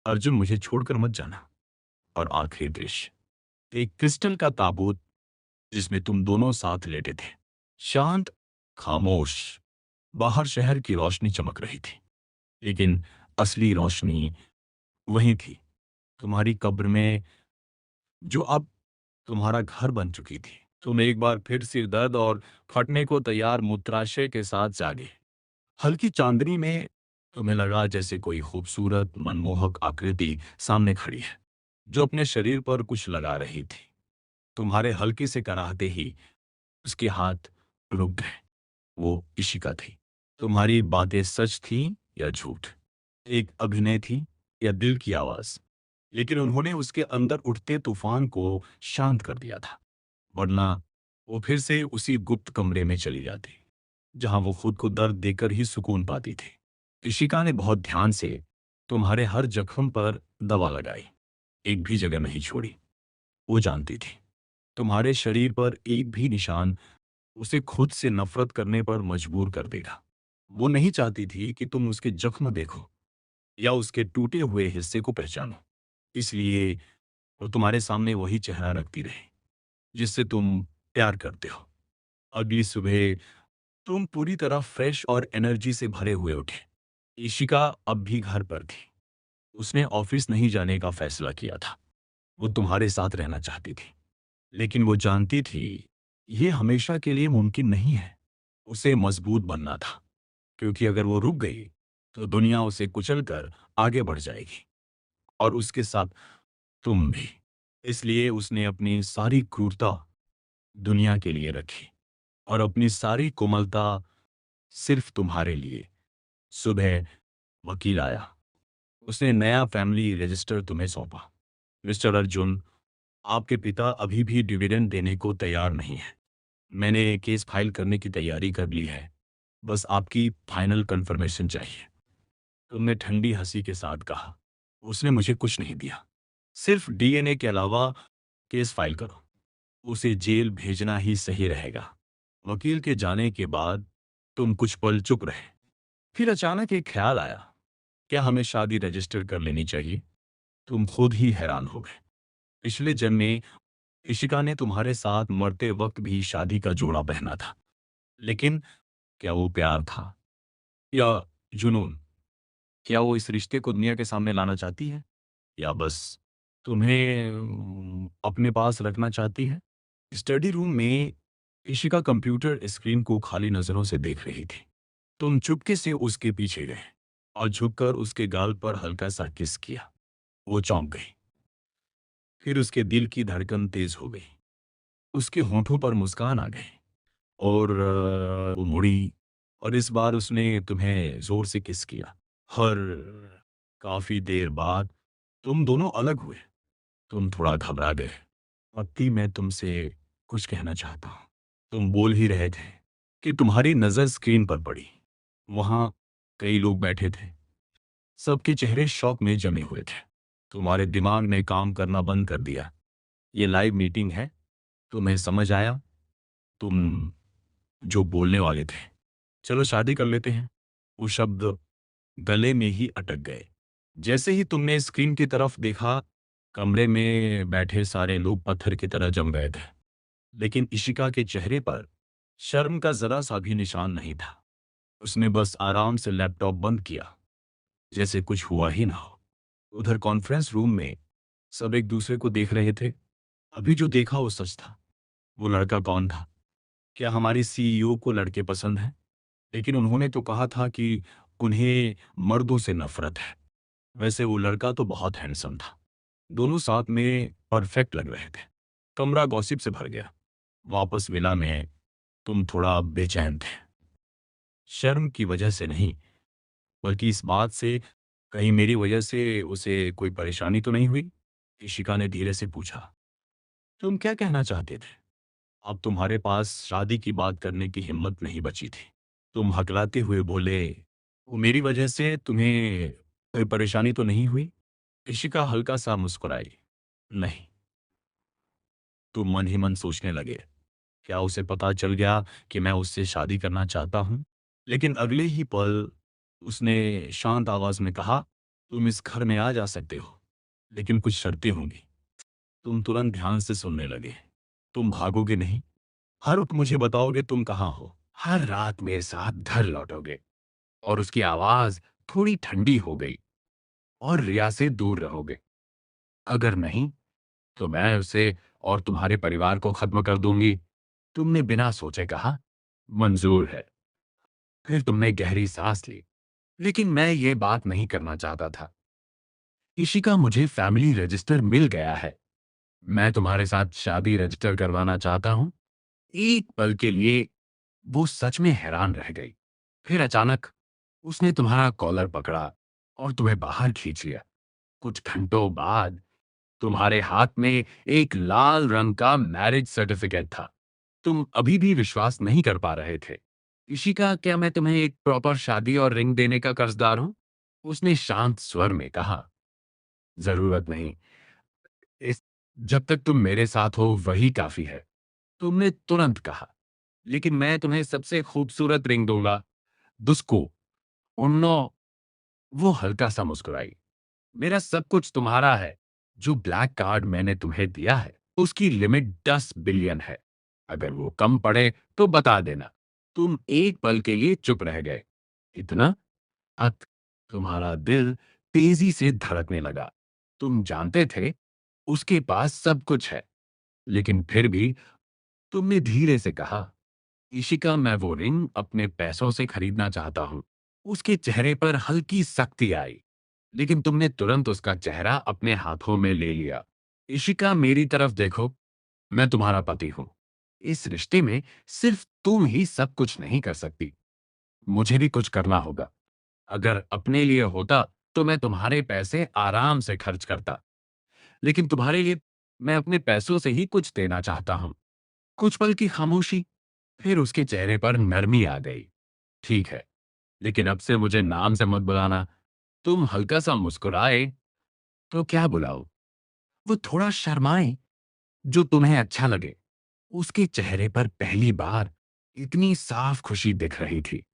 अर्जुन, मुझे छोड़कर मत जाना। और आखिरी दृश्य, एक क्रिस्टल का ताबूत जिसमें तुम दोनों साथ लेटे थे। शांत, खामोश। बाहर शहर की रोशनी चमक रही थी, लेकिन असली रोशनी वही थी, तुम्हारी कब्र में, जो अब तुम्हारा घर बन चुकी थी। तुम एक बार फिर सिर दर्द और फटने को तैयार मूत्राशय के साथ जागे। हल्की चांदनी में तुम्हें लगा जैसे कोई खूबसूरत मनमोहक आकृति सामने खड़ी है, जो अपने शरीर पर कुछ लगा रही थी। तुम्हारे हल्के से कराहते ही उसके हाथ रुक गए। वो इशिका थी। तुम्हारी बातें सच थी या झूठ, एक अभिनय थी या दिल की आवाज, लेकिन उन्होंने उसके अंदर उठते तूफान को शांत कर दिया था। वरना वो फिर से उसी गुप्त कमरे में चली जाती, जहां वो खुद को दर्द देकर ही सुकून पाती थी। इशिका ने बहुत ध्यान से तुम्हारे हर जख्म पर दवा लगाई, एक भी जगह नहीं छोड़ी। वो जानती थी तुम्हारे शरीर पर एक भी निशान उसे खुद से नफरत करने पर मजबूर कर देगा। वो नहीं चाहती थी कि तुम उसके जख्म देखो या उसके टूटे हुए हिस्से को पहचानो। इसलिए वो तुम्हारे सामने वही चेहरा रखती रही, जिससे तुम प्यार करते हो। अगली सुबह तुम पूरी तरह फ्रेश और एनर्जी से भरे हुए उठे। इशिका अब भी घर पर थी। उसने ऑफिस नहीं जाने का फैसला किया था। वो तुम्हारे साथ रहना चाहती थी, लेकिन वो जानती थी ये हमेशा के लिए मुमकिन नहीं है। उसे मजबूत बनना था, क्योंकि अगर वो रुक गई तो दुनिया उसे कुचलकर आगे बढ़ जाएगी, और उसके साथ तुम भी। इसलिए उसने अपनी सारी क्रूरता दुनिया के लिए रखी, और अपनी सारी कोमलता सिर्फ तुम्हारे लिए। सुबह वकील आया। उसने नया फैमिली रजिस्टर तुम्हें सौंपा। मिस्टर अर्जुन, आपके पिता अभी भी डिविडेंड देने को तैयार नहीं है। मैंने केस फाइल करने की तैयारी कर ली है। बस आपकी फाइनल कंफर्मेशन चाहिए। तुमने ठंडी हंसी के साथ कहा, उसने मुझे कुछ नहीं दिया, सिर्फ डीएनए के अलावा। केस फाइल करो। उसे जेल भेजना ही सही रहेगा। वकील के जाने के बाद तुम कुछ पल चुप रहे। फिर अचानक एक ख्याल आया, क्या हमें शादी रजिस्टर कर लेनी चाहिए? तुम खुद ही हैरान हो गए। पिछले जन्म में इशिका ने तुम्हारे साथ मरते वक्त भी शादी का जोड़ा पहना था। लेकिन क्या वो प्यार था, या जुनून? क्या वो इस रिश्ते को दुनिया के सामने लाना चाहती है, या बस तुम्हें अपने पास रखना चाहती है? स्टडी रूम में इशिका कंप्यूटर स्क्रीन को खाली नजरों से देख रही थी। तुम चुपके से उसके पीछे गए और झुककर उसके गाल पर हल्का सा किस किया। वो चौंक गई। फिर उसके दिल की धड़कन तेज हो गई। उसके होठों पर मुस्कान आ गई, और वो मुड़ी, और इस बार उसने तुम्हें जोर से किस किया। हर काफी देर बाद तुम दोनों अलग हुए। तुम थोड़ा घबरा गए। पति, मैं तुमसे कुछ कहना चाहता हूँ। तुम बोल ही रहे थे कि तुम्हारी नजर स्क्रीन पर पड़ी। वहां कई लोग बैठे थे। सबके चेहरे शौक में जमे हुए थे। तुम्हारे दिमाग ने काम करना बंद कर दिया। ये लाइव मीटिंग है। तुम्हें समझ आया तुम जो बोलने वाले थे। चलो शादी कर लेते हैं। वो शब्द गले में ही अटक गए। जैसे ही तुमने स्क्रीन की तरफ देखा, कमरे में बैठे सारे लोग पत्थर की तरह जम गए थे। लेकिन इशिका के चेहरे पर शर्म का जरा सा भी निशान नहीं था। उसने बस आराम से लैपटॉप बंद किया, जैसे कुछ हुआ ही ना हो। उधर कॉन्फ्रेंस रूम में सब एक दूसरे को देख रहे थे। अभी जो देखा वो सच था। वो लड़का कौन था? क्या हमारे सीईओ को लड़के पसंद हैं? लेकिन उन्होंने तो कहा था कि उन्हें मर्दों से नफरत है। वैसे वो लड़का तो बहुत हैंडसम था। दोनों साथ में परफेक्ट लग रहे थे। कमरा गॉसिप से भर गया। वापस विला में तुम थोड़ा बेचैन थे। शर्म की वजह से नहीं, बल्कि इस बात से कहीं मेरी वजह से उसे कोई परेशानी तो नहीं हुई। इशिका ने धीरे से पूछा। तुम क्या कहना चाहते थे? अब तुम्हारे पास शादी की बात करने की हिम्मत नहीं बची थी। तुम हकलाते हुए बोले, वो मेरी वजह से तुम्हें कोई परेशानी तो नहीं हुई? इशिका हल्का सा मुस्कुराई। नहीं। तुम मन ही मन सोचने लगे, क्या उसे पता चल गया कि मैं उससे शादी करना चाहता हूं? लेकिन अगले ही पल उसने शांत आवाज में कहा, तुम इस घर में आ जा सकते हो, लेकिन कुछ शर्तें होंगी। तुम तुरंत ध्यान से सुनने लगे। तुम भागोगे नहीं। हर वक्त मुझे बताओगे तुम कहाँ हो। हर रात मेरे साथ घर लौटोगे। और उसकी आवाज थोड़ी ठंडी हो गई। और रिया से दूर रहोगे। अगर नहीं, तो मैं उसे और तुम्हारे परिवार को खत्म कर दूंगी। तुमने बिना सोचे कहा, मंजूर है। फिर तुमने गहरी सांस ली। लेकिन मैं ये बात नहीं करना चाहता था। इशिका, मुझे फैमिली रजिस्टर मिल गया है। मैं तुम्हारे साथ शादी रजिस्टर करवाना चाहता हूं। एक पल के लिए वो सच में हैरान रह गई। फिर अचानक उसने तुम्हारा कॉलर पकड़ा और तुम्हें बाहर खींच लिया। कुछ घंटों बाद तुम्हारे हाथ में एक लाल रंग का मैरिज सर्टिफिकेट था। तुम अभी भी विश्वास नहीं कर पा रहे थे। इशिका, क्या मैं तुम्हें एक प्रॉपर शादी और रिंग देने का कर्जदार हूं? उसने शांत स्वर में कहा। जरूरत नहीं। इस जब तक तुम मेरे साथ हो वही काफी है। तुमने तुरंत कहा, लेकिन मैं तुम्हें सबसे खूबसूरत रिंग दूंगा। दुस्को उन्नो। वो हल्का सा मुस्कुराई। मेरा सब कुछ तुम्हारा है। जो ब्लैक कार्ड मैंने तुम्हें दिया है उसकी लिमिट 10 बिलियन है। अगर वो कम पड़े तो बता देना। तुम एक पल के लिए चुप रह गए। इतना? अत तुम्हारा दिल तेजी से धड़कने लगा। तुम जानते थे उसके पास सब कुछ है, लेकिन फिर भी तुमने धीरे से कहा, इशिका, मैं वो रिंग अपने पैसों से खरीदना चाहता हूं। उसके चेहरे पर हल्की सख्ती आई, लेकिन तुमने तुरंत उसका चेहरा अपने हाथों में ले लिया। इशिका, मेरी तरफ देखो। मैं तुम्हारा पति हूं। इस रिश्ते में सिर्फ तुम ही सब कुछ नहीं कर सकती, मुझे भी कुछ करना होगा। अगर अपने लिए होता तो मैं तुम्हारे पैसे आराम से खर्च करता, लेकिन तुम्हारे लिए मैं अपने पैसों से ही कुछ देना चाहता हूं। कुछ पल की खामोशी, फिर उसके चेहरे पर नरमी आ गई। ठीक है, लेकिन अब से मुझे नाम से मत बुलाना। तुम हल्का सा मुस्कुराए। तो क्या बुलाओ? वो थोड़ा शर्माए, जो तुम्हें अच्छा लगे। उसके चेहरे पर पहली बार इतनी साफ खुशी दिख रही थी।